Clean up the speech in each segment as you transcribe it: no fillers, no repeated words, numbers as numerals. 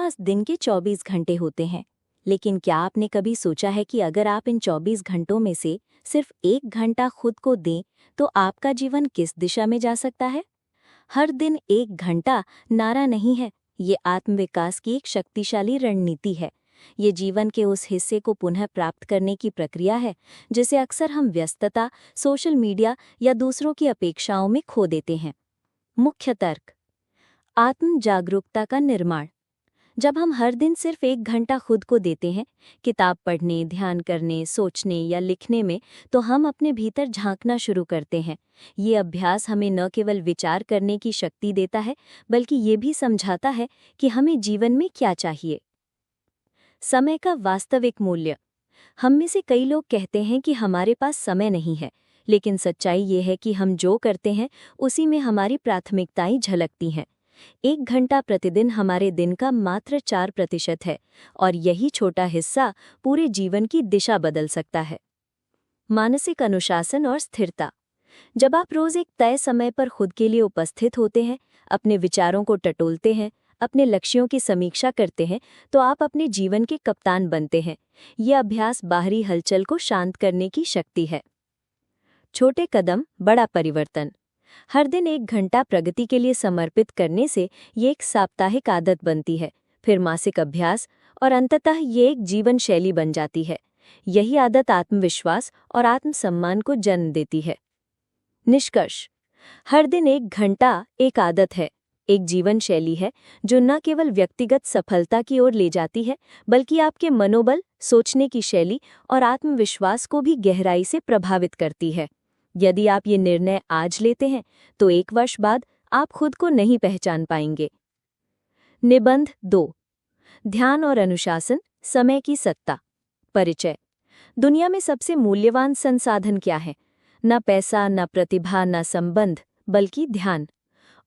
पास दिन के 24 घंटे होते हैं, लेकिन क्या आपने कभी सोचा है कि अगर आप इन 24 घंटों में से सिर्फ 1 घंटा खुद को दें, तो आपका जीवन किस दिशा में जा सकता है? हर दिन 1 घंटा नारा नहीं है, ये आत्मविकास की एक शक्तिशाली रणनीति है। ये जीवन के उस हिस्से को पुनः प्राप्त करने की प्रक्रिया है, जिसे अक्सर हम व्यस्तता, सोशल मीडिया या दूसरों की अपेक्षाओं में खो देते हैं। मुख्य तर्क: आत्म जागरूकता का निर्माण। जब हम हर दिन सिर्फ 1 घंटा खुद को देते हैं, किताब पढ़ने, ध्यान करने, सोचने या लिखने में, तो हम अपने भीतर झांकना शुरू करते हैं। ये अभ्यास हमें न केवल विचार करने की शक्ति देता है, बल्कि ये भी समझाता है कि हमें जीवन में क्या चाहिए। समय का वास्तविक मूल्य। हम में से कई लोग कहते हैं कि हमारे पास समय नहीं है, लेकिन सच्चाई ये है कि हम जो करते हैं उसी में हमारी प्राथमिकताएं झलकती हैं। 1 घंटा प्रतिदिन हमारे दिन का मात्र 4% है, और यही छोटा हिस्सा पूरे जीवन की दिशा बदल सकता है। मानसिक अनुशासन और स्थिरता। जब आप रोज एक तय समय पर खुद के लिए उपस्थित होते हैं, अपने विचारों को टटोलते हैं, अपने लक्ष्यों की समीक्षा करते हैं, तो आप अपने जीवन के कप्तान बनते हैं। यह अभ्यास बाहरी हलचल को शांत करने की शक्ति है। छोटे कदम, बड़ा परिवर्तन। हर दिन 1 घंटा प्रगति के लिए समर्पित करने से ये एक साप्ताहिक आदत बनती है, फिर मासिक अभ्यास, और अंततः ये एक जीवन शैली बन जाती है। यही आदत आत्मविश्वास और आत्मसम्मान को जन्म देती है। निष्कर्ष: हर दिन 1 घंटा एक आदत है, एक जीवन शैली है, जो न केवल व्यक्तिगत सफलता की ओर ले जाती है, बल्कि आपके मनोबल, सोचने की शैली और आत्मविश्वास को भी गहराई से प्रभावित करती है। यदि आप ये निर्णय आज लेते हैं, तो 1 वर्ष बाद आप खुद को नहीं पहचान पाएंगे। निबंध 2: ध्यान और अनुशासन, समय की सत्ता। परिचय। दुनिया में सबसे मूल्यवान संसाधन क्या है? न पैसा, न प्रतिभा, न संबंध, बल्कि ध्यान।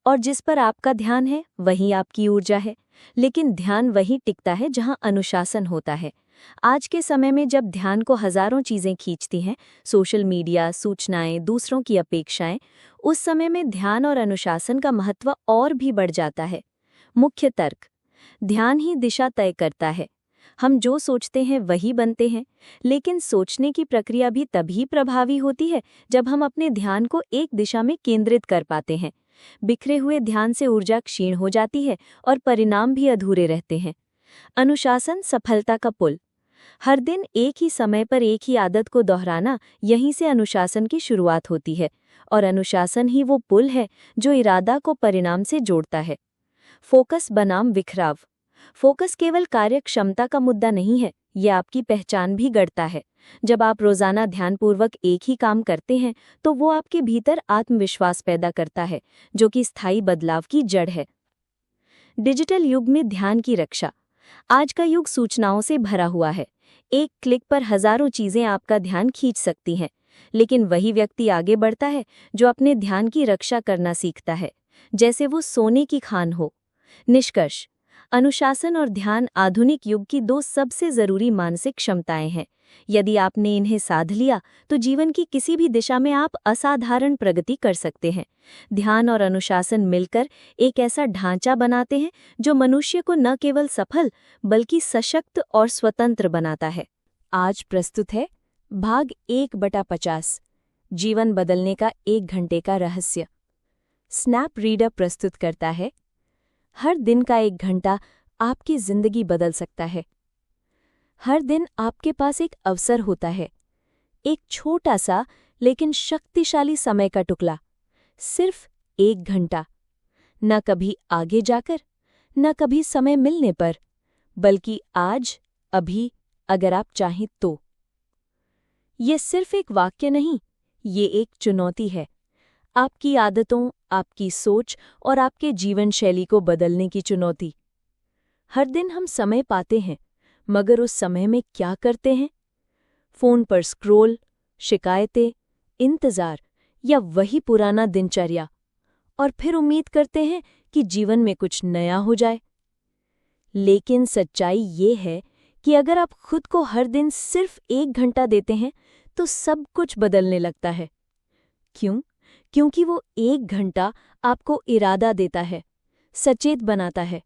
और जिस पर आपका ध्यान है, वही आपकी ऊर्जा है। लेकिन ध्यान वहीं टिकता है जहां अनुशासन होता है। आज के समय में जब ध्यान को हजारों चीजें खींचती हैं, सोशल मीडिया, सूचनाएं, दूसरों की अपेक्षाएं, उस समय में ध्यान और अनुशासन का महत्व और भी बढ़ जाता है। मुख्य तर्क: ध्यान ही दिशा तय करता है। हम जो सोचते हैं वही बनते हैं, लेकिन सोचने की प्रक्रिया भी तभी प्रभावी होती है जब हम अपने ध्यान को एक दिशा में केंद्रित कर पाते हैं। बिखरे हुए ध्यान से ऊर्जा क्षीण हो जाती है और परिणाम भी अधूरे रहते हैं। अनुशासन सफलता का पुल। हर दिन एक ही समय पर एक ही आदत को दोहराना, यहीं से अनुशासन की शुरुआत होती है, और अनुशासन ही वो पुल है जो इरादा को परिणाम से जोड़ता है। फोकस बनाम बिखराव। फोकस केवल कार्यक्षमता का मुद्दा नहीं है, यह आपकी पहचान भी गढ़ता है। जब आप रोजाना ध्यानपूर्वक एक ही काम करते हैं, तो वो आपके भीतर आत्मविश्वास पैदा करता है, जो कि स्थायी बदलाव की जड़ है। डिजिटल युग में ध्यान की रक्षा। आज का युग सूचनाओं से भरा हुआ है। एक क्लिक पर हजारों चीजें आपका ध्यान खींच सकती हैं, लेकिन वही व्यक्ति आगे बढ़ता है जो अपने ध्यान की रक्षा करना सीखता है, जैसे वो सोने की खान हो। निष्कर्ष: अनुशासन और ध्यान आधुनिक युग की 2 सबसे जरूरी मानसिक क्षमताएं हैं। यदि आपने इन्हें साध लिया, तो जीवन की किसी भी दिशा में आप असाधारण प्रगति कर सकते हैं। ध्यान और अनुशासन मिलकर एक ऐसा ढांचा बनाते हैं जो मनुष्य को न केवल सफल, बल्कि सशक्त और स्वतंत्र बनाता है। आज प्रस्तुत है भाग 1/50, जीवन बदलने का 1 घंटे का रहस्य। स्नैप रीडर प्रस्तुत करता है: हर दिन का 1 घंटा आपकी जिंदगी बदल सकता है। हर दिन आपके पास एक अवसर होता है, एक छोटा सा लेकिन शक्तिशाली समय का टुकड़ा, सिर्फ 1 घंटा। न कभी आगे जाकर, न कभी समय मिलने पर, बल्कि आज, अभी, अगर आप चाहें तो। ये सिर्फ एक वाक्य नहीं, ये एक चुनौती है। आपकी आदतों, आपकी सोच और आपके जीवन शैली को बदलने की चुनौती। हर दिन हम समय पाते हैं, मगर उस समय में क्या करते हैं? फोन पर स्क्रोल, शिकायतें, इंतजार या वही पुराना दिनचर्या, और फिर उम्मीद करते हैं कि जीवन में कुछ नया हो जाए। लेकिन सच्चाई ये है कि अगर आप खुद को हर दिन सिर्फ 1 घंटा देते हैं, तो सब कुछ बदलने लगता है। क्यों? क्योंकि वो 1 घंटा आपको इरादा देता है, सचेत बनाता है,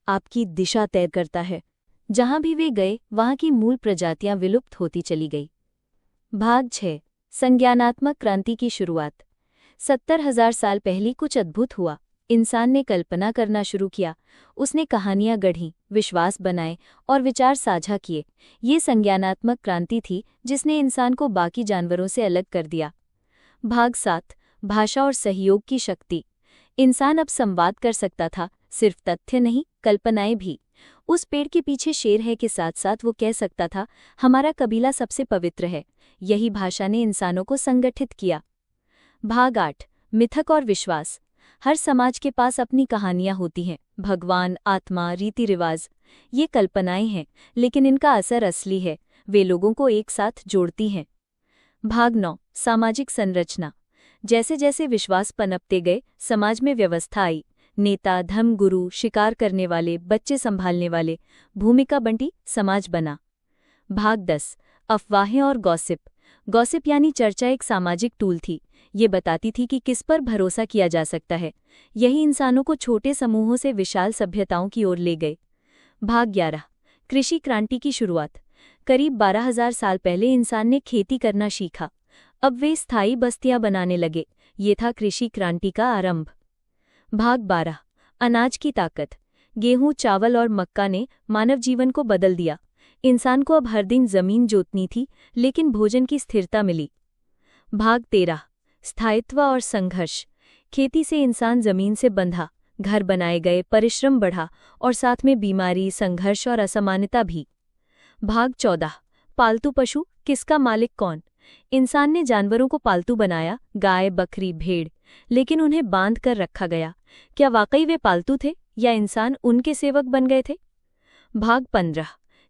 आपकी दिशा तय करता है। जहां भी वे गए वहां की मूल प्रजातियां विलुप्त होती चली गई। भाग 6 संज्ञानात्मक क्रांति की शुरुआत। 70,000 साल पहले कुछ अद्भुत हुआ। इंसान ने कल्पना करना शुरू किया, उसने कहानियां गढ़ीं, विश्वास बनाए और विचार साझा किए। ये संज्ञानात्मक क्रांति थी जिसने इंसान को बाकी जानवरों से अलग कर दिया। भाग 7 भाषा और सहयोग की शक्ति। इंसान अब संवाद कर सकता था, सिर्फ तथ्य नहीं, कल्पनाएं भी। उस पेड़ के पीछे शेर है के साथ साथ वो कह सकता था, हमारा कबीला सबसे पवित्र है। यही भाषा ने इंसानों को संगठित किया। भाग 8 मिथक और विश्वास। हर समाज के पास अपनी कहानियां होती हैं, भगवान, आत्मा, रीति रिवाज। ये कल्पनाएं हैं, लेकिन इनका असर असली है, वे लोगों को एक साथ जोड़ती हैं। भाग 9 सामाजिक संरचना। जैसे जैसे विश्वास पनपते गए, समाज में व्यवस्था आई। नेता, धर्मगुरु, शिकार करने वाले, बच्चे संभालने वाले, भूमिका बंटी, समाज बना। भाग 10 अफवाहें और गॉसिप। गॉसिप यानी चर्चा एक सामाजिक टूल थी। ये बताती थी कि किस पर भरोसा किया जा सकता है। यही इंसानों को छोटे समूहों से विशाल सभ्यताओं की ओर ले गए। भाग 11 कृषि क्रांति की शुरुआत। करीब 12,000 साल पहले इंसान ने खेती करना सीखा। अब वे स्थायी बस्तियां बनाने लगे। ये था कृषि क्रांति का आरंभ। भाग 12 अनाज की ताकत। गेहूं, चावल और मक्का ने मानव जीवन को बदल दिया। इंसान को अब हर दिन जमीन जोतनी थी, लेकिन भोजन की स्थिरता मिली। भाग 13 स्थायित्व और संघर्ष। खेती से इंसान जमीन से बंधा, घर बनाए गए, परिश्रम बढ़ा और साथ में बीमारी, संघर्ष और असमानता भी। भाग 14 पालतू पशु, किसका मालिक कौन। इंसान ने जानवरों को पालतू बनाया, गाय, बकरी, भेड़, लेकिन उन्हें बांध कर रखा गया। क्या वाकई वे पालतू थे या इंसान उनके सेवक बन गए थे। भाग 15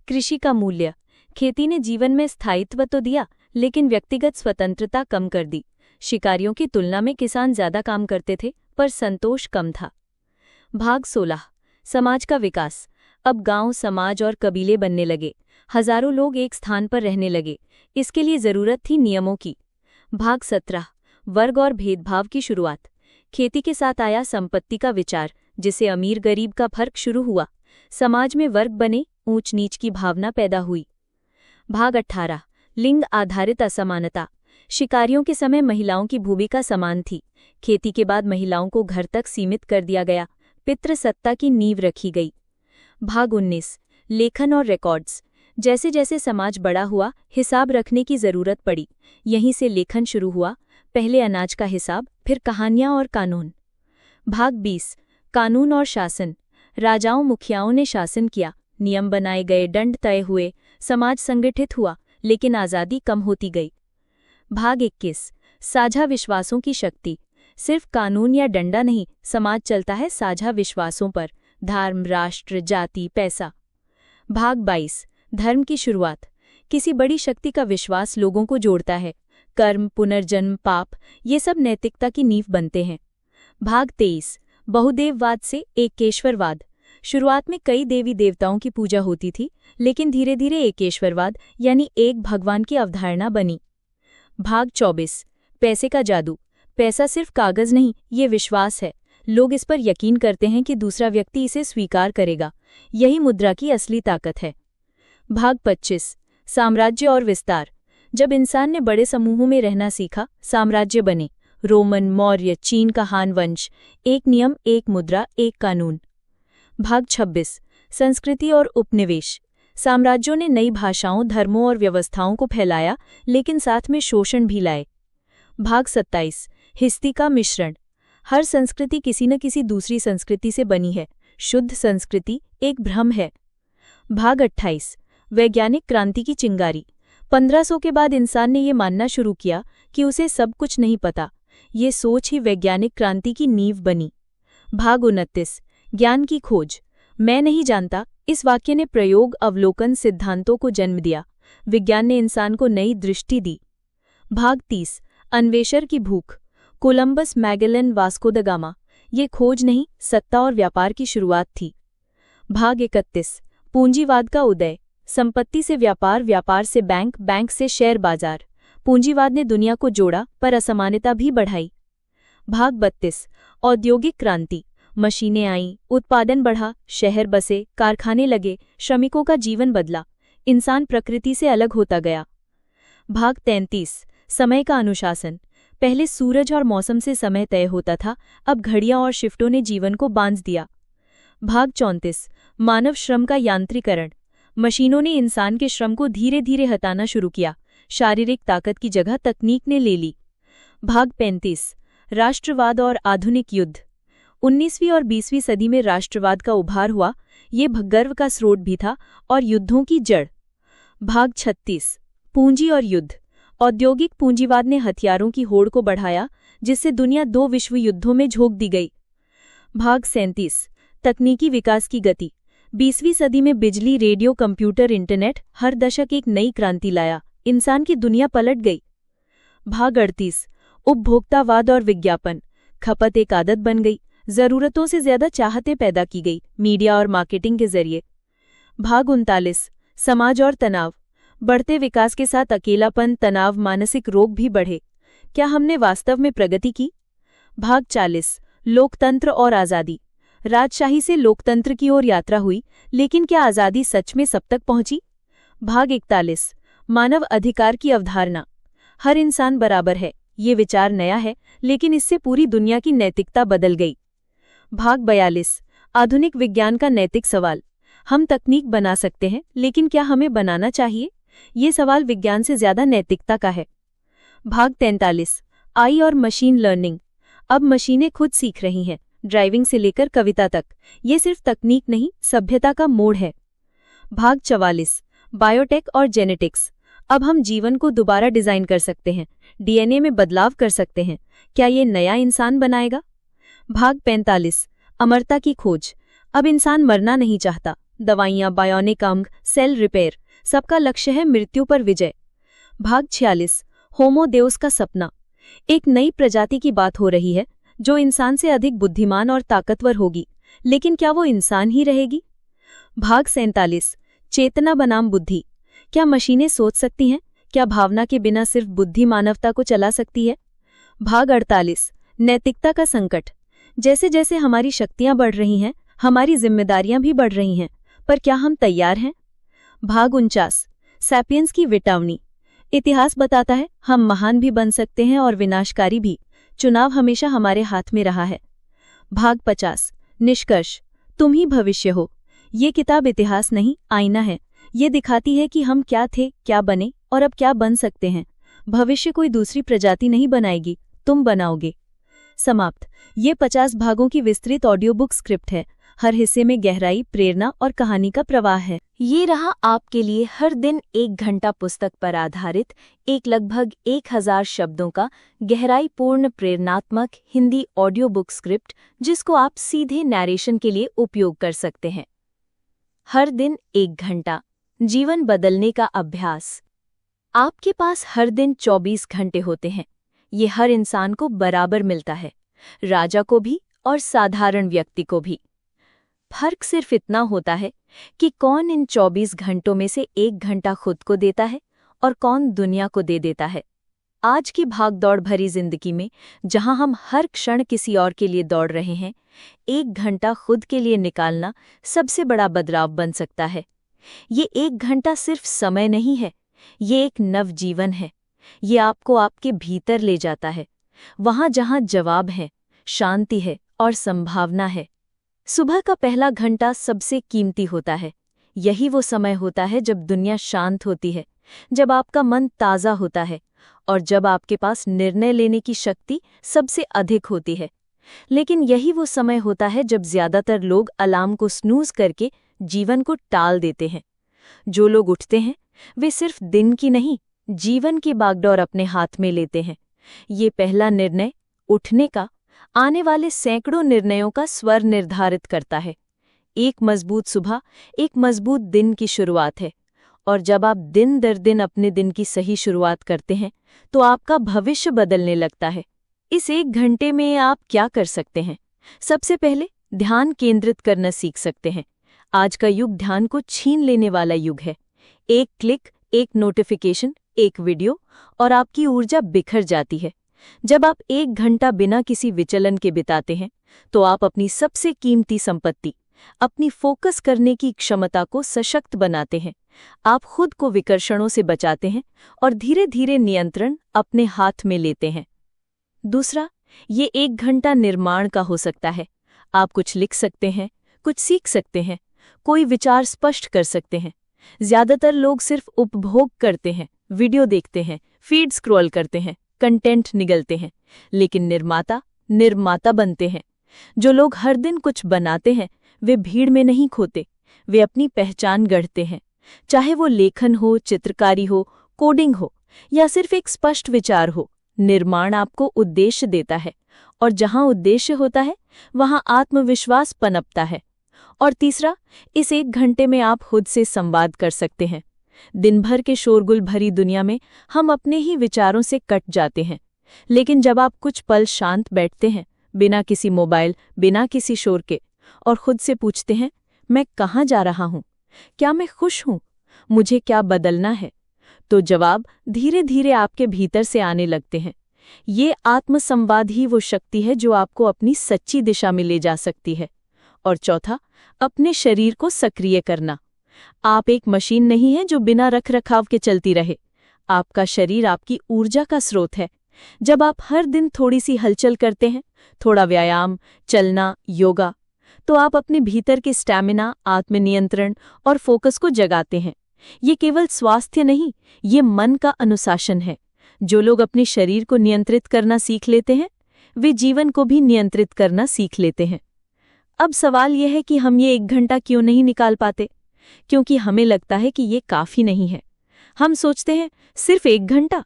कृषि का मूल्य। खेती ने जीवन में स्थायित्व तो दिया, लेकिन व्यक्तिगत स्वतंत्रता कम कर दी। शिकारियों की तुलना में किसान ज्यादा काम करते थे, पर संतोष कम था। भाग 16 समाज का विकास। अब गांव, समाज और कबीले बनने लगे। हजारों लोग एक स्थान पर रहने लगे। इसके लिए जरूरत थी नियमों की। भाग 17 वर्ग और भेदभाव की शुरुआत। खेती के साथ आया संपत्ति का विचार, जिसे अमीर गरीब का फर्क शुरू हुआ। समाज में वर्ग बने, ऊंच नीच की भावना पैदा हुई। भाग 18 लिंग आधारित असमानता। शिकारियों के समय महिलाओं की भूमिका समान थी। खेती के बाद महिलाओं को घर तक सीमित कर दिया गया। पितृसत्ता की नींव रखी गई। भाग 19 लेखन और रिकॉर्ड्स। जैसे जैसे समाज बड़ा हुआ, हिसाब रखने की जरूरत पड़ी। यहीं से लेखन शुरू हुआ। पहले अनाज का हिसाब, फिर कहानियां और कानून। भाग 20 कानून और शासन। राजाओं, मुखियाओं ने शासन किया, नियम बनाए गए, दंड तय हुए, समाज संगठित हुआ, लेकिन आज़ादी कम होती गई। भाग 21 साझा विश्वासों की शक्ति। सिर्फ कानून या डंडा नहीं, समाज चलता है साझा विश्वासों पर, धर्म, राष्ट्र, जाति, पैसा। भाग 22 धर्म की शुरुआत। किसी बड़ी शक्ति का विश्वास लोगों को जोड़ता है। कर्म, पुनर्जन्म, पाप, ये सब नैतिकता की नींव बनते हैं। भाग 23 बहुदेववाद से एकेश्वरवाद। शुरुआत में कई देवी देवताओं की पूजा होती थी, लेकिन धीरे धीरे एकेश्वरवाद यानी एक भगवान की अवधारणा बनी। भाग 24 पैसे का जादू। पैसा सिर्फ कागज नहीं, ये विश्वास है। लोग इस पर यकीन करते हैं कि दूसरा व्यक्ति इसे स्वीकार करेगा। यही मुद्रा की असली ताकत है। भाग 25 साम्राज्य और विस्तार। जब इंसान ने बड़े समूहों में रहना सीखा, साम्राज्य बने। रोमन, मौर्य, चीन का हान वंश। एक नियम, एक मुद्रा, एक कानून। भाग 26 संस्कृति और उपनिवेश। साम्राज्यों ने नई भाषाओं, धर्मों और व्यवस्थाओं को फैलाया, लेकिन साथ में शोषण भी लाए। भाग 27 हिस्ती का मिश्रण। हर संस्कृति किसी न किसी दूसरी संस्कृति से बनी है। शुद्ध संस्कृति एक भ्रम है। भाग 28 वैज्ञानिक क्रांति की चिंगारी। 1500 के बाद इंसान ने ये मानना शुरू किया कि उसे सब कुछ नहीं पता। ये सोच ही वैज्ञानिक क्रांति की नींव बनी। भाग 29 ज्ञान की खोज। मैं नहीं जानता, इस वाक्य ने प्रयोग, अवलोकन, सिद्धांतों को जन्म दिया। विज्ञान ने इंसान को नई दृष्टि दी। भाग 30 अन्वेषण की भूख। Columbus, Magellan, Vasco the gamma. ये खोज नहीं, सत्ता और व्यापार की शुरुआत थी। भाग 31 पूंजीवाद का उदय। संपत्ति से व्यापार, व्यापार से बैंक, बैंक से शेयर बाजार। पूंजीवाद ने दुनिया को जोड़ा, पर असमानता भी बढ़ाई। भाग 32 औद्योगिक क्रांति। मशीनें आईं, उत्पादन बढ़ा, शहर बसे, कारखाने लगे, श्रमिकों का जीवन बदला, इंसान प्रकृति से अलग होता गया। भाग 33, समय का अनुशासन। पहले सूरज और मौसम से समय तय होता था, अब घड़ियां और शिफ्टों ने जीवन को बांध दिया। भाग 34, मानव श्रम का यांत्रिकरण। मशीनों ने इंसान के श्रम को धीरे धीरे हटाना शुरू किया, शारीरिक ताकत की जगह तकनीक ने ले ली। भाग 35, राष्ट्रवाद और आधुनिक युद्ध। 19वीं और 20वीं सदी में राष्ट्रवाद का उभार हुआ, ये गर्व का स्रोत भी था और युद्धों की जड़। भाग 36, पूंजी और युद्ध। औद्योगिक पूंजीवाद ने हथियारों की होड़ को बढ़ाया, जिससे दुनिया 2 विश्व युद्धों में झोंक दी गई। भाग 37, तकनीकी विकास की गति। 20वीं सदी में बिजली, रेडियो, कंप्यूटर, इंटरनेट हर दशक एक नई क्रांति लाया, इंसान की दुनिया पलट गई। भाग 38, उपभोक्तावाद और विज्ञापन। खपत एक आदत बन गई, जरूरतों से ज्यादा चाहतें पैदा की गई, मीडिया और मार्केटिंग के जरिए। भाग 39, समाज और तनाव। बढ़ते विकास के साथ अकेलापन, तनाव, मानसिक रोग भी बढ़े। क्या हमने वास्तव में प्रगति की? भाग 40, लोकतंत्र और आज़ादी। राजशाही से लोकतंत्र की ओर यात्रा हुई, लेकिन क्या आज़ादी सच में सब तक पहुंची? भाग 41, मानव अधिकार की अवधारणा। हर इंसान बराबर है, ये विचार नया है, लेकिन इससे पूरी दुनिया की नैतिकता बदल गई। भाग 42, आधुनिक विज्ञान का नैतिक सवाल। हम तकनीक बना सकते हैं, लेकिन क्या हमें बनाना चाहिए? ये सवाल विज्ञान से ज्यादा नैतिकता का है। भाग 43, आई और मशीन लर्निंग। अब मशीनें खुद सीख रही हैं, ड्राइविंग से लेकर कविता तक। ये सिर्फ तकनीक नहीं, सभ्यता का मोड़ है। भाग 44, बायोटेक और जेनेटिक्स। अब हम जीवन को दोबारा डिजाइन कर सकते हैं, डीएनए में बदलाव कर सकते हैं। क्या ये नया इंसान बनाएगा? भाग 45, अमरता की खोज। अब इंसान मरना नहीं चाहता। दवाइयां, बायोनिक अंग, सेल रिपेयर, सबका लक्ष्य है मृत्यु पर विजय। भाग 46, होमो देउस का सपना। एक नई प्रजाति की बात हो रही है, जो इंसान से अधिक बुद्धिमान और ताकतवर होगी, लेकिन क्या वो इंसान ही रहेगी? भाग 47, चेतना बनाम बुद्धि। क्या मशीनें सोच सकती हैं? क्या भावना के बिना सिर्फ बुद्धि मानवता को चला सकती है? भाग 48, नैतिकता का संकट। जैसे जैसे हमारी शक्तियां बढ़ रही हैं, हमारी जिम्मेदारियां भी बढ़ रही हैं, पर क्या हम तैयार हैं? भाग 49, सैपियंस की विटावनी। इतिहास बताता है, हम महान भी बन सकते हैं और विनाशकारी भी। चुनाव हमेशा हमारे हाथ में रहा है। भाग 50, निष्कर्ष। तुम ही भविष्य हो। ये किताब इतिहास नहीं, आईना है। ये दिखाती है कि हम क्या थे, क्या बने और अब क्या बन सकते हैं। भविष्य कोई दूसरी प्रजाति नहीं बनाएगी, तुम बनाओगे। समाप्त। ये 50 भागों की विस्तृत ऑडियो बुक स्क्रिप्ट है। हर हिस्से में गहराई, प्रेरणा और कहानी का प्रवाह है। ये रहा आपके लिए हर दिन 1 घंटा पुस्तक पर आधारित एक लगभग 1000 शब्दों का गहराईपूर्ण प्रेरणात्मक हिंदी ऑडियो बुक स्क्रिप्ट, जिसको आप सीधे नैरेशन के लिए उपयोग कर सकते हैं। हर दिन 1 घंटा, जीवन बदलने का अभ्यास। आपके पास हर दिन 24 घंटे होते हैं। ये हर इंसान को बराबर मिलता है, राजा को भी और साधारण व्यक्ति को भी। फर्क सिर्फ इतना होता है कि कौन इन 24 घंटों में से 1 घंटा खुद को देता है और कौन दुनिया को दे देता है। आज की भागदौड़ भरी जिंदगी में, जहां हम हर क्षण किसी और के लिए दौड़ रहे हैं, 1 घंटा खुद के लिए निकालना सबसे बड़ा बदलाव बन सकता है। ये 1 घंटा सिर्फ समय नहीं है, ये एक नवजीवन है। ये आपको आपके भीतर ले जाता है, वहां जहां जवाब है, शांति है और संभावना है। सुबह का पहला घंटा सबसे कीमती होता है। यही वो समय होता है जब दुनिया शांत होती है, जब आपका मन ताज़ा होता है और जब आपके पास निर्णय लेने की शक्ति सबसे अधिक होती है। लेकिन यही वो समय होता है जब ज्यादातर लोग अलार्म को स्नूज करके जीवन को टाल देते हैं। जो लोग उठते हैं, वे सिर्फ दिन की नहीं, जीवन की बागडोर अपने हाथ में लेते हैं। ये पहला निर्णय, उठने का, आने वाले सैकड़ों निर्णयों का स्वर निर्धारित करता है। एक मजबूत सुबह एक मजबूत दिन की शुरुआत है, और जब आप दिन दर दिन अपने दिन की सही शुरुआत करते हैं, तो आपका भविष्य बदलने लगता है। इस 1 घंटे में आप क्या कर सकते हैं? सबसे पहले ध्यान केंद्रित करना सीख सकते हैं। आज का युग ध्यान को छीन लेने वाला युग है। एक क्लिक, एक नोटिफिकेशन, एक वीडियो और आपकी ऊर्जा बिखर जाती है। जब आप 1 घंटा बिना किसी विचलन के बिताते हैं तो आप अपनी सबसे कीमती संपत्ति, अपनी फोकस करने की क्षमता को सशक्त बनाते हैं। आप खुद को विकर्षणों से बचाते हैं और धीरे धीरे नियंत्रण अपने हाथ में लेते हैं। दूसरा, ये 1 घंटा निर्माण का हो सकता है। आप कुछ लिख सकते हैं, कुछ सीख सकते हैं, कोई विचार स्पष्ट कर सकते हैं। ज्यादातर लोग सिर्फ उपभोग करते हैं, वीडियो देखते हैं, फीड स्क्रॉल करते हैं, कंटेंट निगलते हैं। लेकिन निर्माता बनते हैं। जो लोग हर दिन कुछ बनाते हैं वे भीड़ में नहीं खोते, वे अपनी पहचान गढ़ते हैं। चाहे वो लेखन हो, चित्रकारी हो, कोडिंग हो या सिर्फ एक स्पष्ट विचार हो, निर्माण आपको उद्देश्य देता है और जहां उद्देश्य होता है वहां आत्मविश्वास पनपता है। और तीसरा, इस 1 घंटे में आप खुद से संवाद कर सकते हैं। दिन भर के शोरगुल भरी दुनिया में हम अपने ही विचारों से कट जाते हैं, लेकिन जब आप कुछ पल शांत बैठते हैं, बिना किसी मोबाइल, बिना किसी शोर के, और खुद से पूछते हैं, मैं कहाँ जा रहा हूँ, क्या मैं खुश हूँ, मुझे क्या बदलना है, तो जवाब धीरे धीरे आपके भीतर से आने लगते हैं। ये आत्मसंवाद ही वो शक्ति है जो आपको अपनी सच्ची दिशा में ले जा सकती है। और चौथा, अपने शरीर को सक्रिय करना। आप एक मशीन नहीं है जो बिना रखरखाव के चलती रहे। आपका शरीर आपकी ऊर्जा का स्रोत है। जब आप हर दिन थोड़ी सी हलचल करते हैं, थोड़ा व्यायाम, चलना, योगा, तो आप अपने भीतर के स्टैमिना, आत्मनियंत्रण और फोकस को जगाते हैं। ये केवल स्वास्थ्य नहीं, ये मन का अनुशासन है। जो लोग अपने शरीर को नियंत्रित करना सीख लेते हैं, वे जीवन को भी नियंत्रित करना सीख लेते हैं। अब सवाल यह है कि हम ये 1 घंटा क्यों नहीं निकाल पाते? क्योंकि हमें लगता है कि ये काफी नहीं है। हम सोचते हैं सिर्फ 1 घंटा,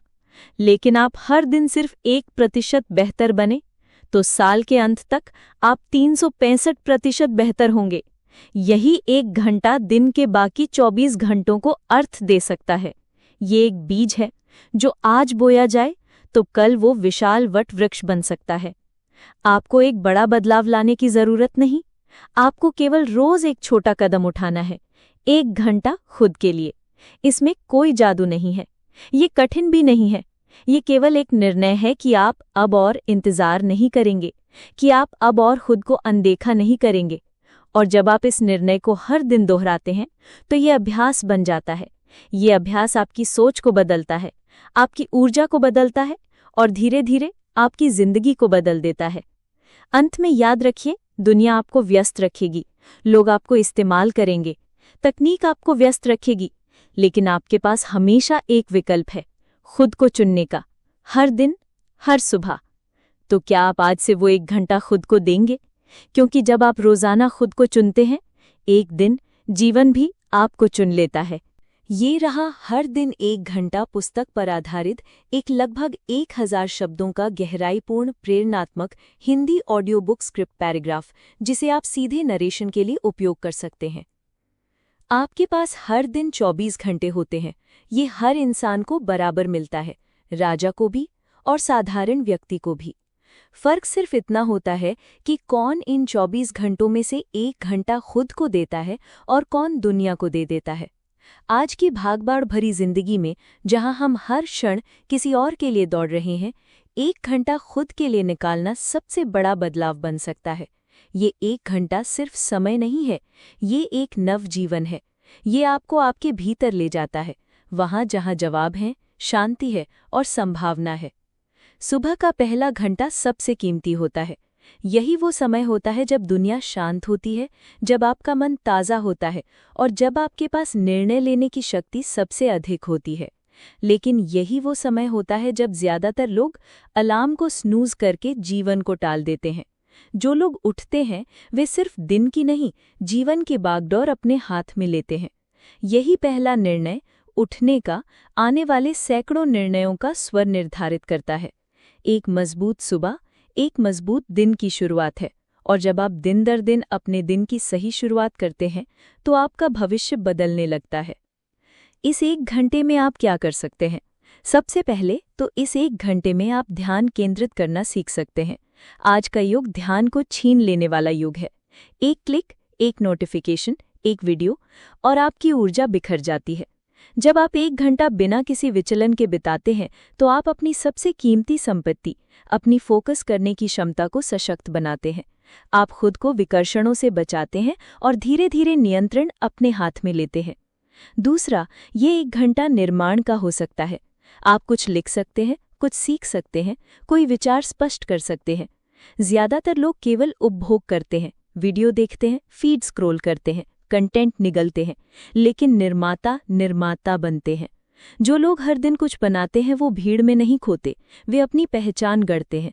लेकिन आप हर दिन सिर्फ 1% बेहतर बने तो साल के अंत तक आप 365% बेहतर होंगे। यही 1 घंटा दिन के बाकी 24 घंटों को अर्थ दे सकता है। ये एक बीज है जो आज बोया जाए तो कल वो विशाल वट वृक्ष बन सकता है। आपको एक बड़ा बदलाव लाने की जरूरत नहीं, आपको केवल रोज एक छोटा कदम उठाना है। 1 घंटा खुद के लिए। इसमें कोई जादू नहीं है, ये कठिन भी नहीं है। ये केवल एक निर्णय है कि आप अब और इंतजार नहीं करेंगे, कि आप अब और खुद को अनदेखा नहीं करेंगे। और जब आप इस निर्णय को हर दिन दोहराते हैं तो ये अभ्यास बन जाता है। ये अभ्यास आपकी सोच को बदलता है, आपकी ऊर्जा को बदलता है और धीरे धीरे आपकी जिंदगी को बदल देता है। अंत में याद रखिए, दुनिया आपको व्यस्त रखेगी, लोग आपको इस्तेमाल करेंगे, तकनीक आपको व्यस्त रखेगी, लेकिन आपके पास हमेशा एक विकल्प है, खुद को चुनने का, हर दिन, हर सुबह। तो क्या आप आज से वो 1 घंटा खुद को देंगे? क्योंकि जब आप रोजाना खुद को चुनते हैं, एक दिन जीवन भी आपको चुन लेता है। ये रहा हर दिन 1 घंटा पुस्तक पर आधारित एक लगभग 1000 शब्दों का गहराईपूर्ण प्रेरणात्मक Hindi audio book script paragraph, जिसे आप सीधे नरेशन के लिए उपयोग कर सकते हैं। आपके पास हर दिन 24 घंटे होते हैं। ये हर इंसान को बराबर मिलता है, राजा को भी और साधारण व्यक्ति को भी। फर्क सिर्फ इतना होता है कि कौन इन 24 घंटों में से 1 घंटा खुद को देता है और कौन दुनिया को दे देता है। आज की भागदौड़ भरी जिंदगी में, जहां हम हर क्षण किसी और के लिए दौड़ रहे हैं, 1 घंटा खुद के लिए निकालना सबसे बड़ा बदलाव बन सकता है। ये 1 घंटा सिर्फ समय नहीं है, ये एक नवजीवन है। ये आपको आपके भीतर ले जाता है, वहां जहां जवाब हैं, शांति है और संभावना है। सुबह का पहला घंटा सबसे कीमती होता है। यही वो समय होता है जब दुनिया शांत होती है, जब आपका मन ताज़ा होता है और जब आपके पास निर्णय लेने की शक्ति सबसे अधिक होती है। लेकिन यही वो समय होता है जब ज्यादातर लोग अलार्म को स्नूज करके जीवन को टाल देते हैं। जो लोग उठते हैं वे सिर्फ दिन की नहीं, जीवन की बागडोर अपने हाथ में लेते हैं। यही पहला निर्णय, उठने का, आने वाले सैकड़ों निर्णयों का स्वर निर्धारित करता है। एक मजबूत सुबह एक मजबूत दिन की शुरुआत है, और जब आप दिन दर दिन अपने दिन की सही शुरुआत करते हैं तो आपका भविष्य बदलने लगता है। इस 1 घंटे में आप क्या कर सकते हैं? सबसे पहले तो इस 1 घंटे में आप ध्यान केंद्रित करना सीख सकते हैं। आज का युग ध्यान को छीन लेने वाला युग है। एक क्लिक, एक नोटिफिकेशन, एक वीडियो और आपकी ऊर्जा बिखर जाती है। जब आप 1 घंटा बिना किसी विचलन के बिताते हैं तो आप अपनी सबसे कीमती संपत्ति, अपनी फोकस करने की क्षमता को सशक्त बनाते हैं। आप खुद को विकर्षणों से बचाते हैं और धीरे धीरे नियंत्रण अपने हाथ में लेते हैं। दूसरा, ये 1 घंटा निर्माण का हो सकता है। आप कुछ लिख सकते हैं, कुछ सीख सकते हैं, कोई विचार स्पष्ट कर सकते हैं। ज्यादातर लोग केवल उपभोग करते हैं, वीडियो देखते हैं, फीड स्क्रॉल करते हैं, कंटेंट निगलते हैं, लेकिन निर्माता बनते हैं। जो लोग हर दिन कुछ बनाते हैं वो भीड़ में नहीं खोते, वे अपनी पहचान गढ़ते हैं।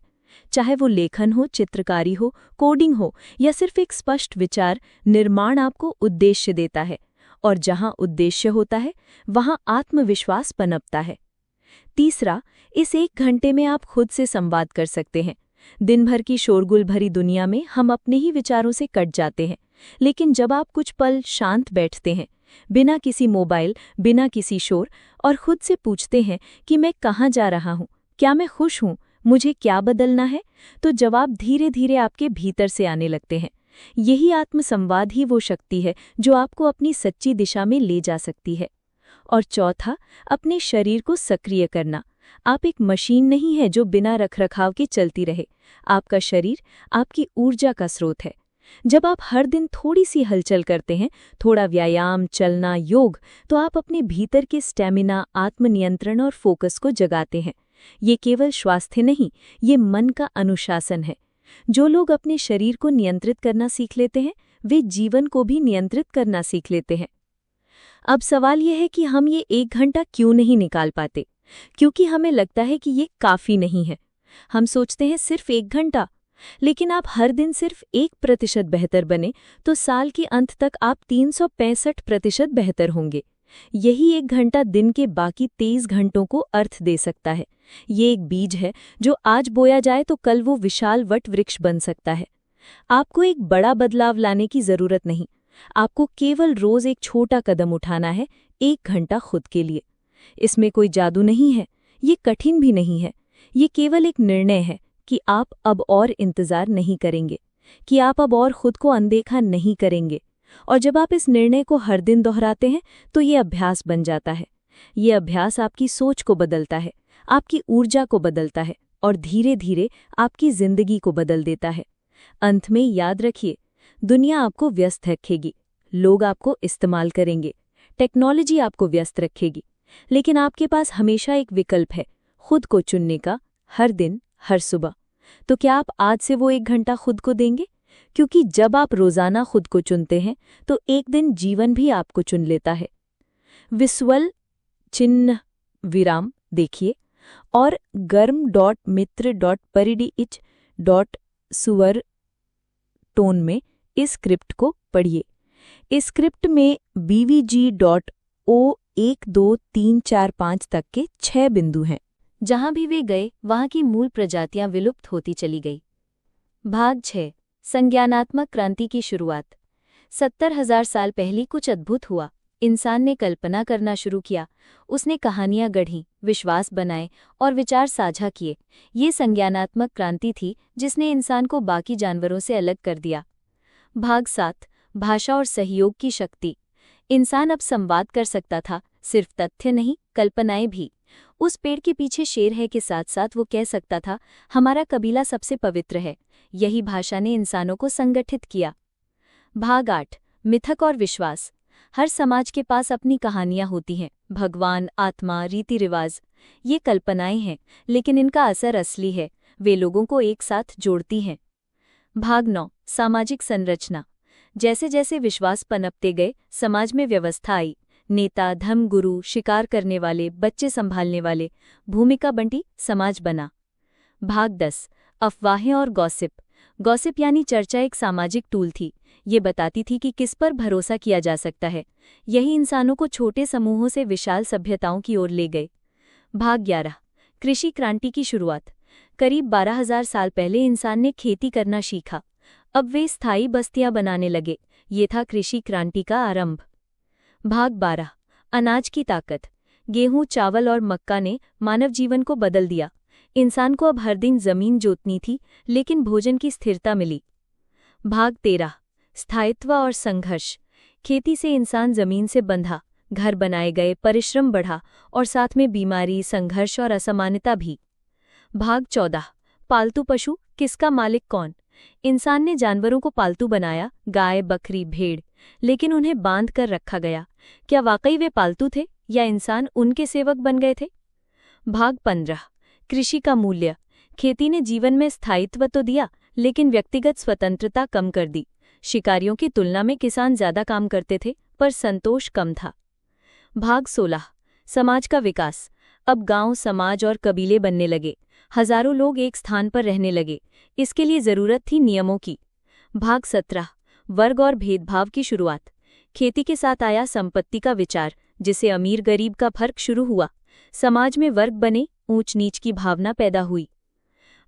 चाहे वो लेखन हो, चित्रकारी हो, कोडिंग हो या सिर्फ एक स्पष्ट विचार, निर्माण आपको उद्देश्य देता है, और जहां उद्देश्य होता है वहां आत्मविश्वास पनपता है। तीसरा, इस 1 घंटे में आप खुद से संवाद कर सकते हैं। दिन भर की शोरगुल भरी दुनिया में हम अपने ही विचारों से कट जाते हैं, लेकिन जब आप कुछ पल शांत बैठते हैं, बिना किसी मोबाइल, बिना किसी शोर, और खुद से पूछते हैं कि मैं कहाँ जा रहा हूँ, क्या मैं खुश हूँ, मुझे क्या बदलना है, तो जवाब धीरे धीरे आपके भीतर से आने लगते हैं। यही आत्मसंवाद ही वो शक्ति है जो आपको अपनी सच्ची दिशा में ले जा सकती है। और चौथा, अपने शरीर को सक्रिय करना। आप एक मशीन नहीं है जो बिना रखरखाव के चलती रहे। आपका शरीर आपकी ऊर्जा का स्रोत है। जब आप हर दिन थोड़ी सी हलचल करते हैं, थोड़ा व्यायाम, चलना, योग, तो आप अपने भीतर के स्टैमिना, आत्मनियंत्रण और फोकस को जगाते हैं। ये केवल स्वास्थ्य नहीं, ये मन का अनुशासन है। जो लोग अपने शरीर को नियंत्रित करना सीख लेते हैं, वे जीवन को भी नियंत्रित करना सीख लेते हैं। अब सवाल यह है कि हम ये 1 घंटा क्यों नहीं निकाल पाते? क्योंकि हमें लगता है कि ये काफी नहीं है। हम सोचते हैं सिर्फ 1 घंटा, लेकिन आप हर दिन सिर्फ 1% बेहतर बने तो साल के अंत तक आप 365% बेहतर होंगे। यही 1 घंटा दिन के बाकी 23 घंटों को अर्थ दे सकता है। ये एक बीज है जो आज बोया जाए तो कल वो विशाल वट वृक्ष बन सकता है। आपको एक बड़ा बदलाव लाने की जरूरत नहीं, आपको केवल रोज एक छोटा कदम उठाना है, 1 घंटा खुद के लिए। इसमें कोई जादू नहीं है, ये कठिन भी नहीं है, ये केवल एक निर्णय है कि आप अब और इंतजार नहीं करेंगे, कि आप अब और खुद को अनदेखा नहीं करेंगे। और जब आप इस निर्णय को हर दिन दोहराते हैं तो ये अभ्यास बन जाता है। ये अभ्यास आपकी सोच को बदलता है, आपकी ऊर्जा को बदलता है और धीरे धीरे आपकी जिंदगी को बदल देता है। अंत में याद रखिए, दुनिया आपको व्यस्त रखेगी, लोग आपको इस्तेमाल करेंगे, टेक्नोलॉजी आपको व्यस्त रखेगी, लेकिन आपके पास हमेशा एक विकल्प है, खुद को चुनने का, हर दिन, हर सुबह। तो क्या आप आज से वो 1 घंटा खुद को देंगे? क्योंकि जब आप रोजाना खुद को चुनते हैं तो एक दिन जीवन भी आपको चुन लेता है। विस्वल चिन्ह विराम देखिए और गर्म.मित्र.परिडिच.सुवर टोन में इस स्क्रिप्ट को पढ़िए। इस स्क्रिप्ट में BVG.O12345 तक के 6 बिंदु हैं। जहां भी वे गए वहां की मूल प्रजातियां विलुप्त होती चली गई। भाग 6, संज्ञानात्मक क्रांति की शुरुआत। 70,000 साल पहले कुछ अद्भुत हुआ। इंसान ने कल्पना करना शुरू किया, उसने कहानियां गढ़ीं, विश्वास बनाए और विचार साझा किए। ये संज्ञानात्मक क्रांति थी जिसने इंसान को बाकी जानवरों से अलग कर दिया। भाग 7, भाषा और सहयोग की शक्ति। इंसान अब संवाद कर सकता था, सिर्फ तथ्य नहीं, कल्पनाएं भी। उस पेड़ के पीछे शेर है के साथ साथ वो कह सकता था, हमारा कबीला सबसे पवित्र है। यही भाषा ने इंसानों को संगठित किया। भाग 8, मिथक और विश्वास। हर समाज के पास अपनी कहानियां होती हैं, भगवान, आत्मा, रीति रिवाज। ये कल्पनाएं हैं, लेकिन इनका असर असली है, वे लोगों को एक साथ जोड़ती हैं। भाग 9, सामाजिक संरचना। जैसे जैसे विश्वास पनपते गए, समाज में व्यवस्था आई। नेता, धर्मगुरु, शिकार करने वाले, बच्चे संभालने वाले, भूमिका बंटी, समाज बना। भाग 10, अफवाहें और गॉसिप। गॉसिप यानी चर्चा एक सामाजिक टूल थी। ये बताती थी कि किस पर भरोसा किया जा सकता है। यही इंसानों को छोटे समूहों से विशाल सभ्यताओं की ओर ले गए। भाग 11, कृषि क्रांति की शुरुआत। करीब 12,000 साल पहले इंसान ने खेती करना सीखा। अब वे स्थायी बस्तियां बनाने लगे। ये था कृषि क्रांति का आरंभ। भाग 12, अनाज की ताकत। गेहूं, चावल और मक्का ने मानव जीवन को बदल दिया। इंसान को अब हर दिन जमीन जोतनी थी, लेकिन भोजन की स्थिरता मिली। भाग 13, स्थायित्व और संघर्ष। खेती से इंसान जमीन से बंधा, घर बनाए गए, परिश्रम बढ़ा और साथ में बीमारी, संघर्ष और असमानता भी। भाग 14। पालतू पशु, किसका मालिक कौन? इंसान ने जानवरों को पालतू बनाया, गाय, बकरी, भेड़, लेकिन उन्हें बांध कर रखा गया। क्या वाकई वे पालतू थे या इंसान उनके सेवक बन गए थे? भाग 15। कृषि का मूल्य। खेती ने जीवन में स्थायित्व तो दिया, लेकिन व्यक्तिगत स्वतंत्रता कम कर दी। शिकारियों की तुलना में किसान ज्यादा काम करते थे, पर संतोष कम था। भाग 16। समाज का विकास। अब गांव, समाज और कबीले बनने लगे। हजारों लोग एक स्थान पर रहने लगे। इसके लिए जरूरत थी नियमों की। भाग 17। वर्ग और भेदभाव की शुरुआत। खेती के साथ आया संपत्ति का विचार, जिससे अमीर गरीब का फर्क शुरू हुआ। समाज में वर्ग बने, ऊंच नीच की भावना पैदा हुई।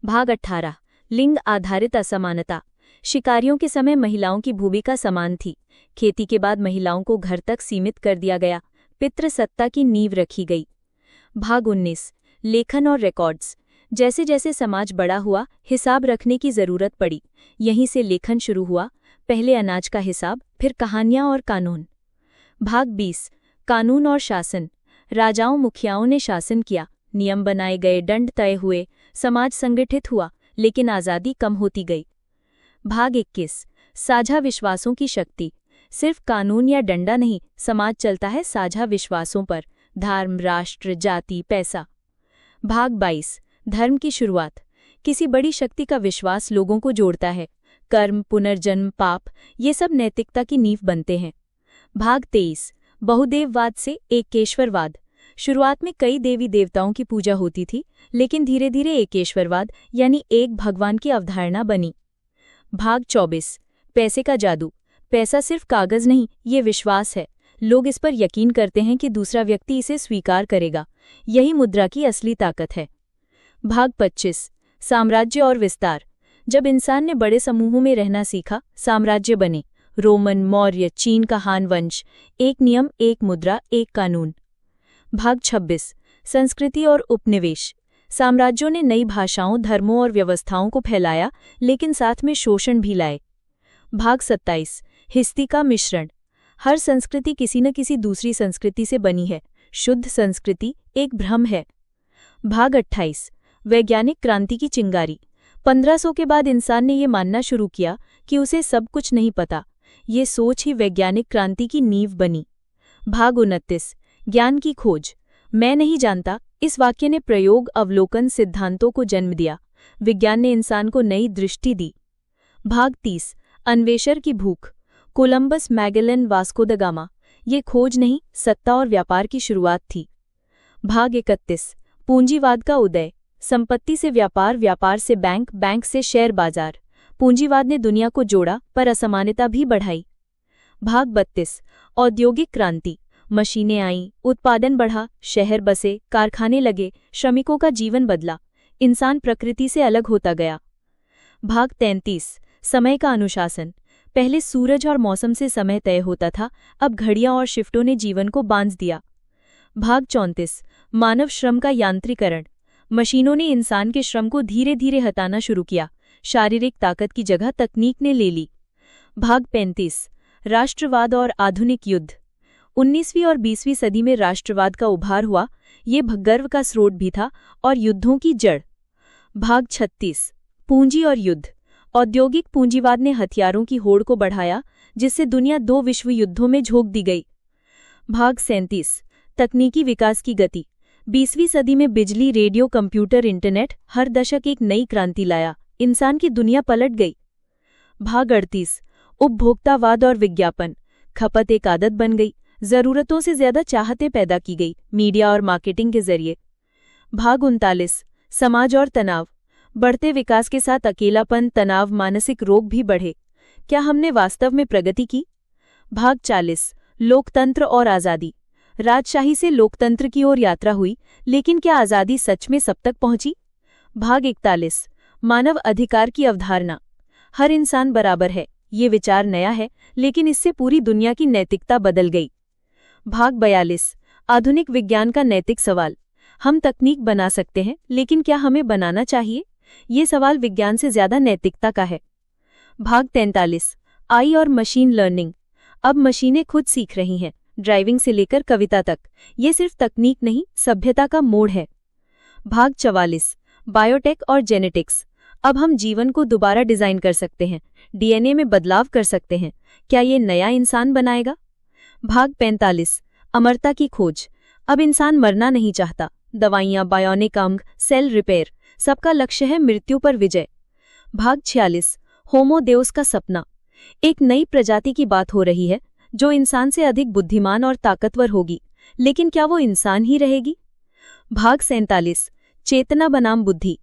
भाग 18। लिंग आधारित असमानता। शिकारियों के समय महिलाओं की भूमिका समान थी। खेती के बाद महिलाओं को घर तक सीमित कर दिया गया। पितृसत्ता की नींव रखी गई। भाग 19। लेखन और रिकॉर्ड्स। जैसे जैसे समाज बड़ा हुआ, हिसाब रखने की जरूरत पड़ी। यहीं से लेखन शुरू हुआ। पहले अनाज का हिसाब, फिर कहानियां और कानून। भाग 20। कानून और शासन। राजाओं, मुखियाओं ने शासन किया, नियम बनाए गए, दंड तय हुए, समाज संगठित हुआ, लेकिन आज़ादी कम होती गई। भाग 21। साझा विश्वासों की शक्ति। सिर्फ कानून या डंडा नहीं, समाज चलता है साझा विश्वासों पर। धर्म, राष्ट्र, जाति, पैसा। भाग 22। धर्म की शुरुआत। किसी बड़ी शक्ति का विश्वास लोगों को जोड़ता है। कर्म, पुनर्जन्म, पाप, ये सब नैतिकता की नींव बनते हैं। भाग 23। बहुदेववाद से एकेश्वरवाद। शुरुआत में कई देवी देवताओं की पूजा होती थी, लेकिन धीरे धीरे एकेश्वरवाद यानी एक भगवान की अवधारणा बनी। भाग 24। पैसे का जादू। पैसा सिर्फ कागज नहीं, ये विश्वास है। लोग इस पर यकीन करते हैं कि दूसरा व्यक्ति इसे स्वीकार करेगा। यही मुद्रा की असली ताकत है। भाग 25। साम्राज्य और विस्तार। जब इंसान ने बड़े समूहों में रहना सीखा, साम्राज्य बने। रोमन, मौर्य, चीन का हान वंश। एक नियम, एक मुद्रा, एक कानून। भाग 26। संस्कृति और उपनिवेश। साम्राज्यों ने नई भाषाओं, धर्मों और व्यवस्थाओं को फैलाया, लेकिन साथ में शोषण भी लाए। भाग 27। हिस्ती का मिश्रण। हर संस्कृति किसी न किसी दूसरी संस्कृति से बनी है। शुद्ध संस्कृति एक भ्रम है। भाग 28। वैज्ञानिक क्रांति की चिंगारी। 1500 के बाद इंसान ने ये मानना शुरू किया कि उसे सब कुछ नहीं पता। ये सोच ही वैज्ञानिक क्रांति की नींव बनी। भाग 29। ज्ञान की खोज। मैं नहीं जानता, इस वाक्य ने प्रयोग, अवलोकन, सिद्धांतों को जन्म दिया। विज्ञान ने इंसान को नई दृष्टि दी। भाग 30। अन्वेषण की भूख। Columbus, Magellan, Vasco the gamma. ये खोज नहीं, सत्ता और व्यापार की शुरुआत थी। भाग 31। पूंजीवाद का उदय। संपत्ति से व्यापार, व्यापार से बैंक, बैंक से शेयर बाजार। पूंजीवाद ने दुनिया को जोड़ा, पर असमानता भी बढ़ाई। भाग 32। औद्योगिक क्रांति। मशीनें आईं, उत्पादन बढ़ा, शहर बसे, कारखाने लगे, श्रमिकों का जीवन बदला। इंसान प्रकृति से अलग होता गया। भाग 33। समय का अनुशासन। पहले सूरज और मौसम से समय तय होता था, अब घड़ियां और शिफ्टों ने जीवन को बांध दिया। भाग 34। मानव श्रम का यांत्रिकरण। मशीनों ने इंसान के श्रम को धीरे धीरे हटाना शुरू किया। शारीरिक ताकत की जगह तकनीक ने ले ली। भाग 35। राष्ट्रवाद और आधुनिक युद्ध। 19वीं और 20वीं सदी में राष्ट्रवाद का उभार हुआ। ये गर्व का स्रोत भी था और युद्धों की जड़। भाग 36। पूंजी और युद्ध। औद्योगिक पूंजीवाद ने हथियारों की होड़ को बढ़ाया, जिससे दुनिया 2 विश्व युद्धों में झोंक दी गई। भाग 37। तकनीकी विकास की गति। 20वीं सदी में बिजली, रेडियो, कंप्यूटर, इंटरनेट हर दशक एक नई क्रांति लाया। इंसान की दुनिया पलट गई। भाग 38। उपभोक्तावाद और विज्ञापन। खपत एक आदत बन गई। जरूरतों से ज्यादा चाहतें पैदा की गई, मीडिया और मार्केटिंग के जरिए। भाग 39। समाज और तनाव। बढ़ते विकास के साथ अकेलापन, तनाव, मानसिक रोग भी बढ़े। क्या हमने वास्तव में प्रगति की? भाग 40। लोकतंत्र और आज़ादी। राजशाही से लोकतंत्र की ओर यात्रा हुई, लेकिन क्या आज़ादी सच में सब तक पहुंची? भाग 41। मानव अधिकार की अवधारणा। हर इंसान बराबर है, ये विचार नया है, लेकिन इससे पूरी दुनिया की नैतिकता बदल गई। भाग 42। आधुनिक विज्ञान का नैतिक सवाल। हम तकनीक बना सकते हैं, लेकिन क्या हमें बनाना चाहिए? ये सवाल विज्ञान से ज्यादा नैतिकता का है। भाग 43। आई और मशीन लर्निंग। अब मशीनें खुद सीख रही हैं। ड्राइविंग से लेकर कविता तक। ये सिर्फ तकनीक नहीं, सभ्यता का मोड़ है। भाग 44, बायोटेक और जेनेटिक्स। अब हम जीवन को दोबारा डिजाइन कर सकते हैं, डीएनए में बदलाव कर सकते हैं। क्या ये नया इंसान बनाएगा? भाग 45, अमरता की खोज। अब इंसान मरना नहीं चाहता। दवाइयां, बायोनिक अंग, सेल रिपेयर, सबका लक्ष्य है मृत्यु पर विजय। भाग 46, होमो देउस का सपना। एक नई प्रजाति की बात हो रही है जो इंसान से अधिक बुद्धिमान और ताकतवर होगी, लेकिन क्या वो इंसान ही रहेगी? भाग 47, चेतना बनाम बुद्धि।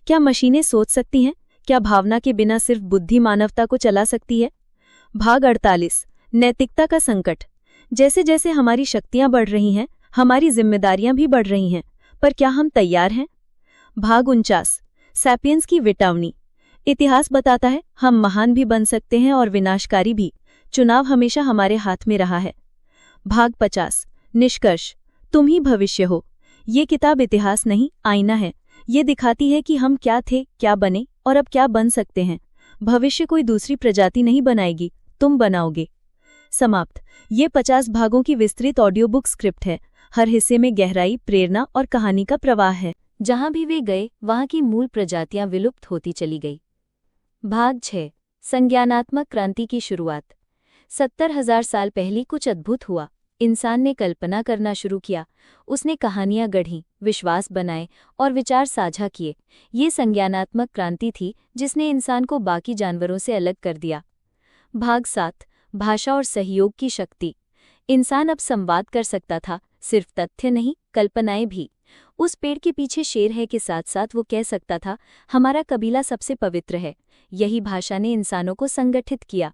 क्या मशीनें सोच सकती हैं? क्या भावना के बिना सिर्फ बुद्धि मानवता को चला सकती है? भाग 48, नैतिकता का संकट। जैसे जैसे हमारी शक्तियां बढ़ रही हैं, हमारी जिम्मेदारियां भी बढ़ रही हैं, पर क्या हम तैयार हैं? भाग 49, सैपियंस की विटावनी। इतिहास बताता है हम महान भी बन सकते हैं और विनाशकारी भी। चुनाव हमेशा हमारे हाथ में रहा है। भाग 50, निष्कर्ष। तुम ही भविष्य हो। ये किताब इतिहास नहीं, आईना है। ये दिखाती है कि हम क्या थे, क्या बने और अब क्या बन सकते हैं। भविष्य कोई दूसरी प्रजाति नहीं बनाएगी, तुम बनाओगे। समाप्त। ये 50 भागों की विस्तृत ऑडियो बुक स्क्रिप्ट है। हर हिस्से में गहराई, प्रेरणा और कहानी का प्रवाह है। जहां भी वे गए वहां की मूल प्रजातियां विलुप्त होती चली गई। भाग 6, संज्ञानात्मक क्रांति की शुरुआत। 70,000 साल पहले कुछ अद्भुत हुआ। इंसान ने कल्पना करना शुरू किया, उसने कहानियां गढ़ीं, विश्वास बनाए और विचार साझा किए। ये संज्ञानात्मक क्रांति थी जिसने इंसान को बाकी जानवरों से अलग कर दिया। भाग 7, भाषा और सहयोग की शक्ति। इंसान अब संवाद कर सकता था, सिर्फ तथ्य नहीं, कल्पनाएं भी। उस पेड़ के पीछे शेर है के साथ साथ वो कह सकता था, हमारा कबीला सबसे पवित्र है। यही भाषा ने इंसानों को संगठित किया।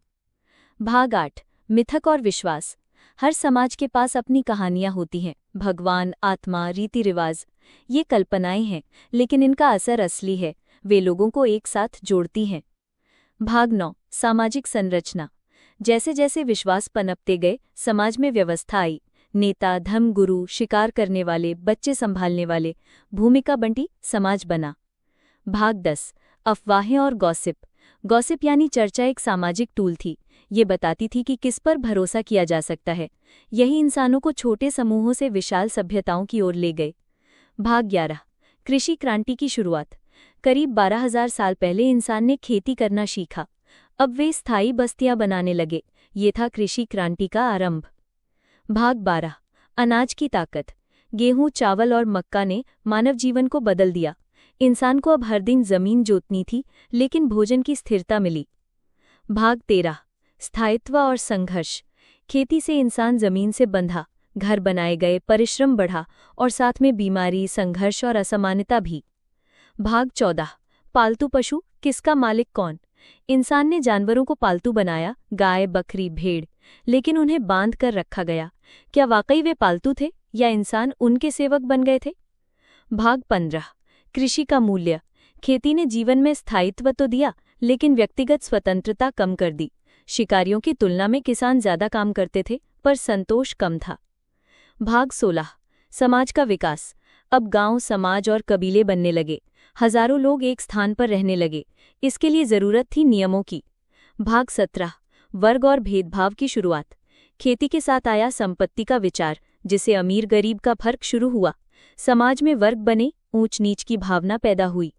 भाग 8, मिथक और विश्वास। हर समाज के पास अपनी कहानियां होती हैं, भगवान, आत्मा, रीति रिवाज। ये कल्पनाएं हैं, लेकिन इनका असर असली है। वे लोगों को एक साथ जोड़ती हैं। भाग 9, सामाजिक संरचना। जैसे जैसे विश्वास पनपते गए, समाज में व्यवस्था आई। नेता, धर्मगुरु, शिकार करने वाले, बच्चे संभालने वाले, भूमिका बंटी, समाज बना। भाग 10, अफवाहें और गॉसिप। गॉसिप यानी चर्चा एक सामाजिक टूल थी। ये बताती थी कि किस पर भरोसा किया जा सकता है। यही इंसानों को छोटे समूहों से विशाल सभ्यताओं की ओर ले गए। भाग 11, कृषि क्रांति की शुरुआत। करीब 12,000 साल पहले इंसान ने खेती करना सीखा। अब वे स्थायी बस्तियां बनाने लगे। ये था कृषि क्रांति का आरंभ। भाग 12, अनाज की ताकत। गेहूं, चावल और मक्का ने मानव जीवन को बदल दिया। इंसान को अब हर दिन जमीन जोतनी थी, लेकिन भोजन की स्थिरता मिली। भाग 13, स्थायित्व और संघर्ष। खेती से इंसान जमीन से बंधा, घर बनाए गए, परिश्रम बढ़ा और साथ में बीमारी, संघर्ष और असमानता भी। भाग 14, पालतू पशु, किसका मालिक कौन। इंसान ने जानवरों को पालतू बनाया, गाय, बकरी, भेड़, लेकिन उन्हें बांध कर रखा गया। क्या वाकई वे पालतू थे या इंसान उनके सेवक बन गए थे? भाग 15, कृषि का मूल्य। खेती ने जीवन में स्थायित्व तो दिया, लेकिन व्यक्तिगत स्वतंत्रता कम कर दी। शिकारियों की तुलना में किसान ज्यादा काम करते थे, पर संतोष कम था। भाग 16, समाज का विकास। अब गांव, समाज और कबीले बनने लगे। हजारों लोग एक स्थान पर रहने लगे। इसके लिए जरूरत थी नियमों की। भाग 17, वर्ग और भेदभाव की शुरुआत। खेती के साथ आया संपत्ति का विचार, जिसे अमीर गरीब का फर्क शुरू हुआ। समाज में वर्ग बने, ऊंच नीच की भावना पैदा हुई।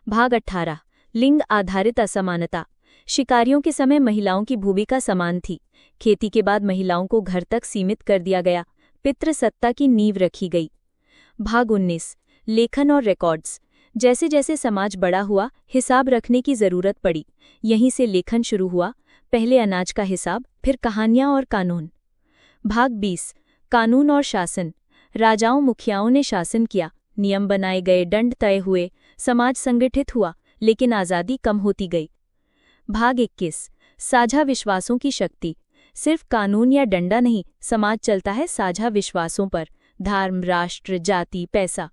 भाग 18, लिंग आधारित असमानता। शिकारियों के समय महिलाओं की भूमिका समान थी। खेती के बाद महिलाओं को घर तक सीमित कर दिया गया। पितृसत्ता की नींव रखी गई। भाग 19, लेखन और रिकॉर्ड्स। जैसे जैसे समाज बड़ा हुआ, हिसाब रखने की जरूरत पड़ी। यहीं से लेखन शुरू हुआ। पहले अनाज का हिसाब, फिर कहानियां और कानून। भाग 20, कानून और शासन। राजाओं, मुखियाओं ने शासन किया, नियम बनाए गए, दंड तय हुए, समाज संगठित हुआ, लेकिन आज़ादी कम होती गई। भाग 21, साझा विश्वासों की शक्ति। सिर्फ कानून या डंडा नहीं, समाज चलता है साझा विश्वासों पर, धर्म, राष्ट्र, जाति, पैसा।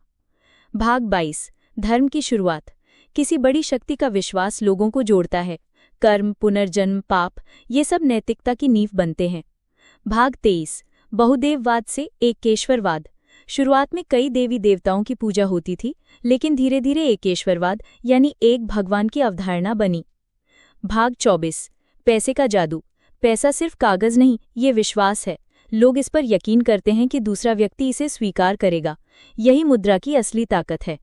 भाग 22, धर्म की शुरुआत। किसी बड़ी शक्ति का विश्वास लोगों को जोड़ता है। कर्म, पुनर्जन्म, पाप, ये सब नैतिकता की नींव बनते हैं। भाग 23, बहुदेववाद से एकेश्वरवाद। शुरुआत में कई देवी देवताओं की पूजा होती थी, लेकिन धीरे धीरे एकेश्वरवाद यानी एक भगवान की अवधारणा बनी। भाग 24, पैसे का जादू। पैसा सिर्फ कागज नहीं, ये विश्वास है। लोग इस पर यकीन करते हैं कि दूसरा व्यक्ति इसे स्वीकार करेगा। यही मुद्रा की असली ताकत है।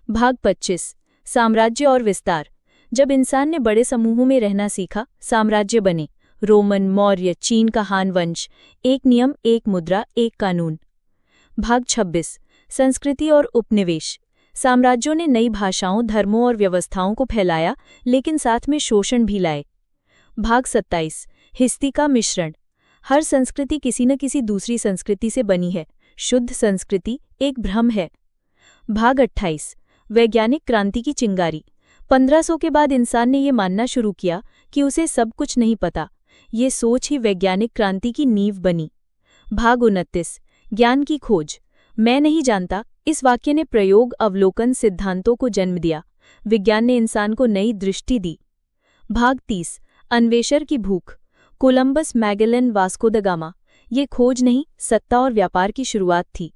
भाग 25 साम्राज्य और विस्तार। जब इंसान ने बड़े समूहों में रहना सीखा, साम्राज्य बने। रोमन, मौर्य, चीन का हान वंश। एक नियम, एक मुद्रा, एक कानून। भाग 26 संस्कृति और उपनिवेश। साम्राज्यों ने नई भाषाओं, धर्मों और व्यवस्थाओं को फैलाया, लेकिन साथ में शोषण भी लाए। भाग 27 हिस्ती का मिश्रण। हर संस्कृति किसी न किसी दूसरी संस्कृति से बनी है। शुद्ध संस्कृति एक भ्रम है। भाग 28 वैज्ञानिक क्रांति की चिंगारी। 1500 के बाद इंसान ने ये मानना शुरू किया कि उसे सब कुछ नहीं पता। ये सोच ही वैज्ञानिक क्रांति की नींव बनी। भाग 29 ज्ञान की खोज। मैं नहीं जानता, इस वाक्य ने प्रयोग, अवलोकन, सिद्धांतों को जन्म दिया। विज्ञान ने इंसान को नई दृष्टि दी। भाग 30 अन्वेषण की भूख। Columbus, Magellan, Vasco the gamma. ये खोज नहीं, सत्ता और व्यापार की शुरुआत थी।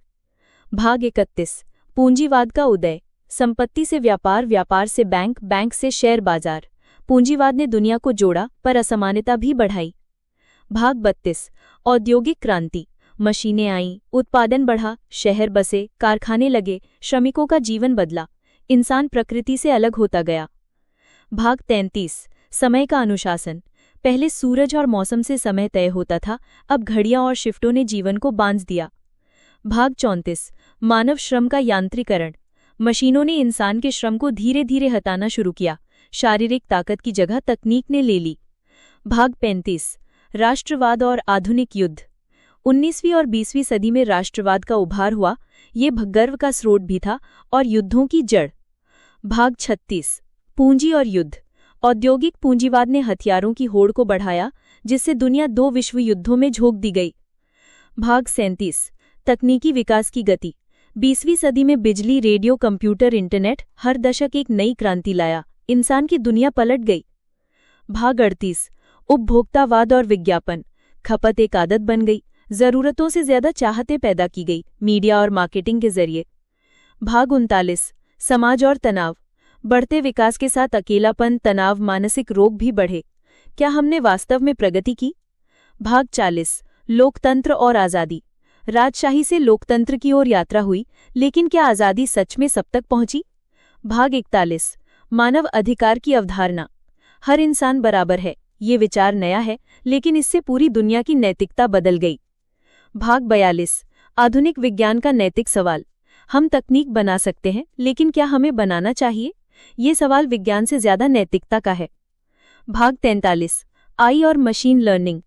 भाग 31 पूंजीवाद का उदय। संपत्ति से व्यापार, व्यापार से बैंक, बैंक से शेयर बाजार। पूंजीवाद ने दुनिया को जोड़ा, पर असमानता भी बढ़ाई। भाग 32 औद्योगिक क्रांति। मशीनें आईं, उत्पादन बढ़ा, शहर बसे, कारखाने लगे, श्रमिकों का जीवन बदला। इंसान प्रकृति से अलग होता गया। भाग 33 समय का अनुशासन। पहले सूरज और मौसम से समय तय होता था, अब घड़ियां और शिफ्टों ने जीवन को बांध दिया। भाग 34 मानव श्रम का यांत्रिकरण। मशीनों ने इंसान के श्रम को धीरे धीरे हटाना शुरू किया। शारीरिक ताकत की जगह तकनीक ने ले ली। भाग 35 राष्ट्रवाद और आधुनिक युद्ध। 19वीं और 20वीं सदी में राष्ट्रवाद का उभार हुआ। ये गर्व का स्रोत भी था और युद्धों की जड़। भाग 36 पूंजी और युद्ध। औद्योगिक पूंजीवाद ने हथियारों की होड़ को बढ़ाया, जिससे दुनिया 2 विश्व युद्धों में झोंक दी गई। भाग 37 तकनीकी विकास की गति। 20वीं सदी में बिजली, रेडियो, कंप्यूटर, इंटरनेट हर दशक एक नई क्रांति लाया। इंसान की दुनिया पलट गई। भाग 38 उपभोक्तावाद और विज्ञापन। खपत एक आदत बन गई। जरूरतों से ज्यादा चाहतें पैदा की गई, मीडिया और मार्केटिंग के जरिए। भाग 39 समाज और तनाव। बढ़ते विकास के साथ अकेलापन, तनाव, मानसिक रोग भी बढ़े। क्या हमने वास्तव में प्रगति की? भाग 40 लोकतंत्र और आज़ादी। राजशाही से लोकतंत्र की ओर यात्रा हुई, लेकिन क्या आज़ादी सच में सब तक पहुंची? भाग 41 मानव अधिकार की अवधारणा। हर इंसान बराबर है, ये विचार नया है, लेकिन इससे पूरी दुनिया की नैतिकता बदल गई। भाग 42 आधुनिक विज्ञान का नैतिक सवाल। हम तकनीक बना सकते हैं, लेकिन क्या हमें बनाना चाहिए? ये सवाल विज्ञान से ज्यादा नैतिकता का है। भाग 43 आई और मशीन लर्निंग।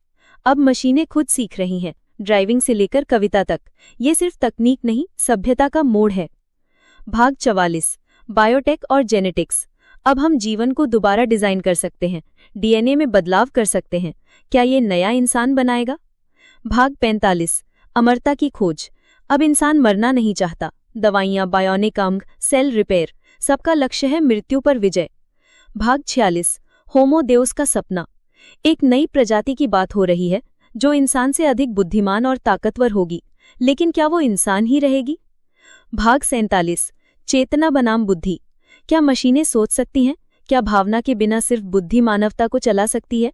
अब मशीनें खुद सीख रही हैं, ड्राइविंग से लेकर कविता तक। ये सिर्फ तकनीक नहीं, सभ्यता का मोड़ है। भाग 44 बायोटेक और जेनेटिक्स। अब हम जीवन को दोबारा डिजाइन कर सकते हैं, डीएनए में बदलाव कर सकते हैं। क्या ये नया इंसान बनाएगा? भाग 45 अमरता की खोज। अब इंसान मरना नहीं चाहता। दवाइयां, बायोनिक अंग, सेल रिपेयर, सबका लक्ष्य है मृत्यु पर विजय। भाग 46 होमो देउस का सपना। एक नई प्रजाति की बात हो रही है, जो इंसान से अधिक बुद्धिमान और ताकतवर होगी, लेकिन क्या वो इंसान ही रहेगी? भाग 47 चेतना बनाम बुद्धि। क्या मशीनें सोच सकती हैं? क्या भावना के बिना सिर्फ बुद्धि मानवता को चला सकती है?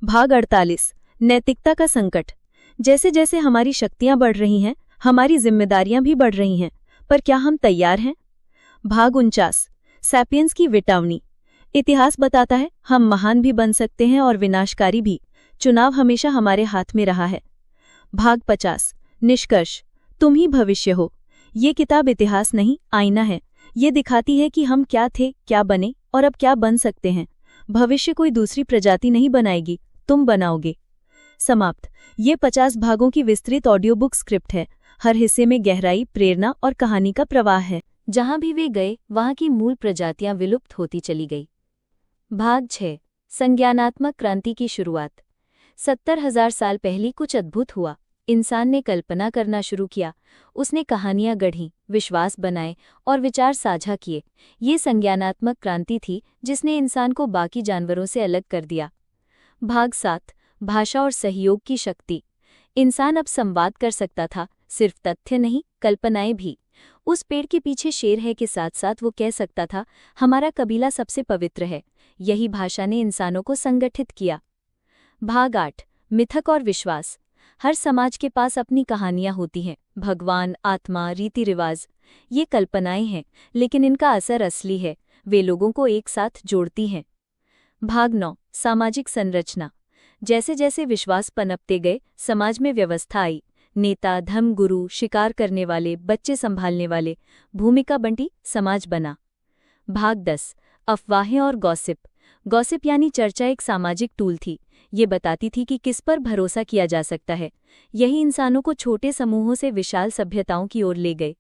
भाग 48 नैतिकता का संकट। जैसे जैसे हमारी शक्तियां बढ़ रही हैं, हमारी जिम्मेदारियां भी बढ़ रही हैं, पर क्या हम तैयार हैं? भाग 49 सैपियंस की विटावनी। इतिहास बताता है, हम महान भी बन सकते हैं और विनाशकारी भी। चुनाव हमेशा हमारे हाथ में रहा है। भाग 50 निष्कर्ष। तुम ही भविष्य हो। ये किताब इतिहास नहीं, आईना है। ये दिखाती है कि हम क्या थे, क्या बने और अब क्या बन सकते हैं। भविष्य कोई दूसरी प्रजाति नहीं बनाएगी, तुम बनाओगे। समाप्त। ये 50 भागों की विस्तृत ऑडियो बुक स्क्रिप्ट है। हर हिस्से में गहराई, प्रेरणा और कहानी का प्रवाह है। जहां भी वे गए, वहां की मूल प्रजातियां विलुप्त होती चली गई। भाग 6 संज्ञानात्मक क्रांति की शुरुआत। 70,000 साल पहले कुछ अद्भुत हुआ। इंसान ने कल्पना करना शुरू किया। उसने कहानियां गढ़ीं, विश्वास बनाए और विचार साझा किए। ये संज्ञानात्मक क्रांति थी जिसने इंसान को बाकी जानवरों से अलग कर दिया। भाग 7 भाषा और सहयोग की शक्ति। इंसान अब संवाद कर सकता था, सिर्फ तथ्य नहीं, कल्पनाएं भी। उस पेड़ के पीछे शेर है के साथ साथ वो कह सकता था, हमारा कबीला सबसे पवित्र है। यही भाषा ने इंसानों को संगठित किया। भाग 8 मिथक और विश्वास। हर समाज के पास अपनी कहानियां होती हैं। भगवान, आत्मा, रीति रिवाज, ये कल्पनाएं हैं, लेकिन इनका असर असली है। वे लोगों को एक साथ जोड़ती हैं। भाग 9, सामाजिक संरचना। जैसे जैसे विश्वास पनपते गए, समाज में व्यवस्था आई। नेता, धर्मगुरु, शिकार करने वाले, बच्चे संभालने वाले, भूमिका बंटी, समाज बना। भाग 10, अफवाहें और गॉसिप। गॉसिप यानी चर्चा एक सामाजिक टूल थी। ये बताती थी कि किस पर भरोसा किया जा सकता है। यही इंसानों को छोटे समूहों से विशाल सभ्यताओं की ओर ले गए।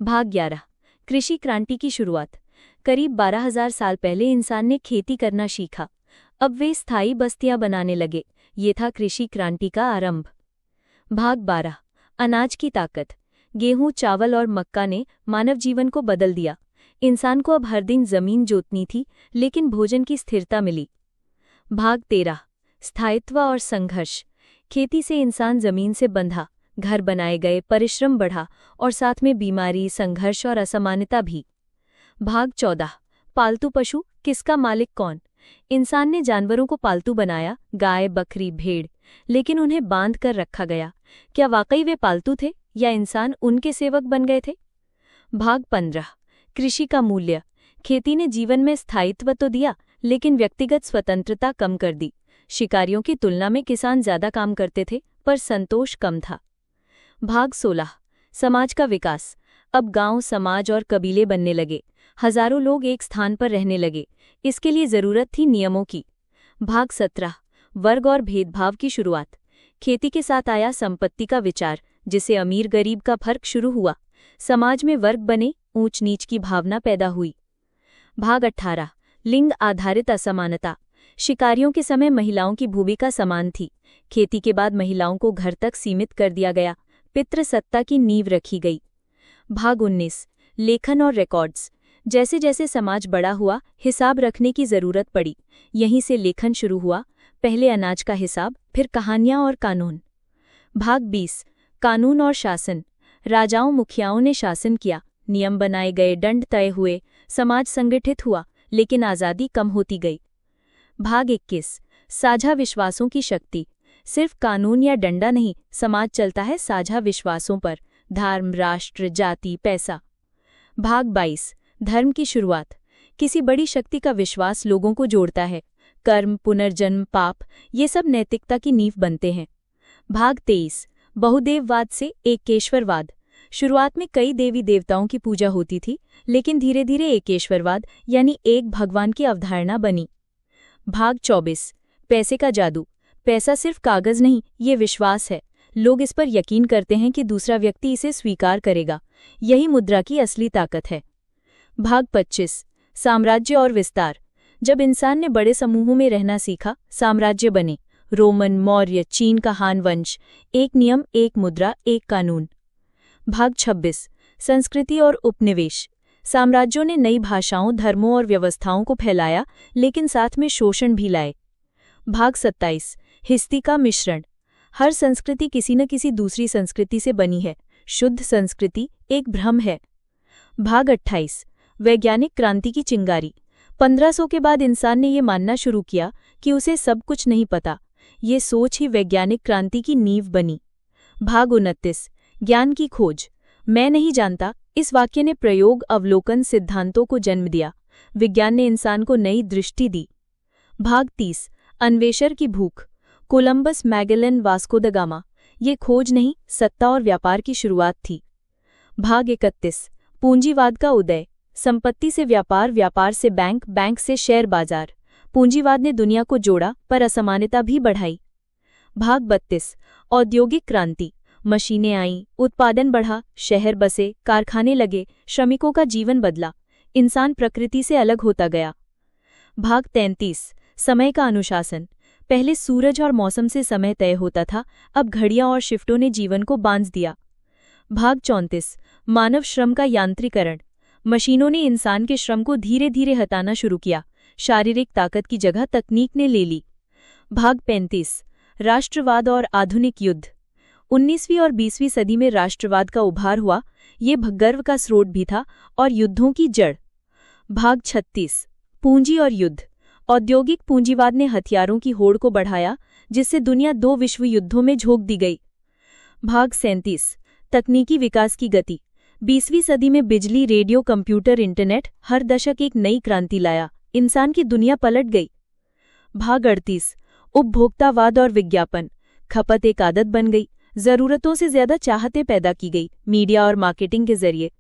भाग 11, कृषि क्रांति की शुरुआत। करीब 12,000 साल पहले इंसान ने खेती करना सीखा। अब वे स्थायी बस्तियां बनाने लगे। ये था कृषि क्रांति का आरंभ। भाग 12, अनाज की ताकत। गेहूं, चावल और मक्का ने मानव जीवन को बदल दिया। इंसान को अब हर दिन जमीन जोतनी थी, लेकिन भोजन की स्थिरता मिली। भाग 13, स्थायित्व और संघर्ष। खेती से इंसान जमीन से बंधा, घर बनाए गए, परिश्रम बढ़ा और साथ में बीमारी, संघर्ष और असमानता भी। भाग 14, पालतू पशु, किसका मालिक कौन। इंसान ने जानवरों को पालतू बनाया, गाय, बकरी, भेड़, लेकिन उन्हें बांध कर रखा गया। क्या वाकई वे पालतू थे या इंसान उनके सेवक बन गए थे। भाग 15, कृषि का मूल्य। खेती ने जीवन में स्थायित्व तो दिया, लेकिन व्यक्तिगत स्वतंत्रता कम कर दी। शिकारियों की तुलना में किसान ज्यादा काम करते थे, पर संतोष कम था। भाग 16, समाज का विकास। अब गांव, समाज और कबीले बनने लगे। हजारों लोग एक स्थान पर रहने लगे। इसके लिए जरूरत थी नियमों की। भाग 17, वर्ग और भेदभाव की शुरुआत। खेती के साथ आया संपत्ति का विचार, जिसे अमीर गरीब का फर्क शुरू हुआ। समाज में वर्ग बने, ऊंच नीच की भावना पैदा हुई। भाग 18, लिंग आधारित असमानता। शिकारियों के समय महिलाओं की भूमिका समान थी। खेती के बाद महिलाओं को घर तक सीमित कर दिया गया। पितृसत्ता की नींव रखी गई। भाग 19, लेखन और रिकॉर्ड्स। जैसे जैसे समाज बड़ा हुआ, हिसाब रखने की जरूरत पड़ी। यहीं से लेखन शुरू हुआ। पहले अनाज का हिसाब, फिर कहानियां और कानून। भाग 20, कानून और शासन। राजाओं, मुखियाओं ने शासन किया, नियम बनाए गए, दंड तय हुए, समाज संगठित हुआ, लेकिन आज़ादी कम होती गई। भाग 21, साझा विश्वासों की शक्ति। सिर्फ कानून या डंडा नहीं, समाज चलता है साझा विश्वासों पर, धर्म, राष्ट्र, जाति, पैसा। भाग 22, धर्म की शुरुआत। किसी बड़ी शक्ति का विश्वास लोगों को जोड़ता है। कर्म, पुनर्जन्म, पाप, ये सब नैतिकता की नींव बनते हैं। भाग 23, बहुदेववाद से एकेश्वरवाद। शुरुआत में कई देवी देवताओं की पूजा होती थी, लेकिन धीरे धीरे एकेश्वरवाद यानी एक भगवान की अवधारणा बनी। भाग 24, पैसे का जादू। पैसा सिर्फ कागज नहीं, ये विश्वास है। लोग इस पर यकीन करते हैं कि दूसरा व्यक्ति इसे स्वीकार करेगा। यही मुद्रा की असली ताकत है। भाग 25, साम्राज्य और विस्तार। जब इंसान ने बड़े समूहों में रहना सीखा, साम्राज्य बने। रोमन, मौर्य, चीन का हान वंश। एक नियम, एक मुद्रा, एक कानून। भाग 26, संस्कृति और उपनिवेश। साम्राज्यों ने नई भाषाओं, धर्मों और व्यवस्थाओं को फैलाया, लेकिन साथ में शोषण भी लाए। भाग 27, हिस्ती का मिश्रण। हर संस्कृति किसी न किसी दूसरी संस्कृति से बनी है। शुद्ध संस्कृति एक भ्रम है। भाग 28, वैज्ञानिक क्रांति की चिंगारी। 1500 के बाद इंसान ने ये मानना शुरू किया कि उसे सब कुछ नहीं पता। ये सोच ही वैज्ञानिक क्रांति की नींव बनी। भाग 29, ज्ञान की खोज। मैं नहीं जानता, इस वाक्य ने प्रयोग, अवलोकन, सिद्धांतों को जन्म दिया। विज्ञान ने इंसान को नई दृष्टि दी। भाग 30, अन्वेषण की भूख। Columbus, Magellan, Vasco the gamma. ये खोज नहीं, सत्ता और व्यापार की शुरुआत थी। भाग 31, पूंजीवाद का उदय। संपत्ति से व्यापार, व्यापार से बैंक, बैंक से शेयर बाजार। पूंजीवाद ने दुनिया को जोड़ा, पर असमानता भी बढ़ाई। भाग 32, औद्योगिक क्रांति। मशीनें आईं, उत्पादन बढ़ा, शहर बसे, कारखाने लगे, श्रमिकों का जीवन बदला। इंसान प्रकृति से अलग होता गया। भाग 33, समय का अनुशासन। पहले सूरज और मौसम से समय तय होता था, अब घड़ियां और शिफ्टों ने जीवन को बांध दिया। भाग 34, मानव श्रम का यांत्रिकरण। मशीनों ने इंसान के श्रम को धीरे धीरे हटाना शुरू किया। शारीरिक ताकत की जगह तकनीक ने ले ली। भाग 35, राष्ट्रवाद और आधुनिक युद्ध। 19वीं और 20वीं सदी में राष्ट्रवाद का उभार हुआ। ये गर्व का स्रोत भी था और युद्धों की जड़। भाग 36, पूंजी और युद्ध। औद्योगिक पूंजीवाद ने हथियारों की होड़ को बढ़ाया, जिससे दुनिया 2 विश्व युद्धों में झोंक दी गई। भाग 37 तकनीकी विकास की गति। 20वीं सदी में बिजली, रेडियो, कंप्यूटर, इंटरनेट हर दशक एक नई क्रांति लाया। इंसान की दुनिया पलट गई। भाग 38 उपभोक्तावाद और विज्ञापन। खपत एक आदत बन गई। जरूरतों से ज्यादा चाहतें पैदा की गई मीडिया और मार्केटिंग के जरिए।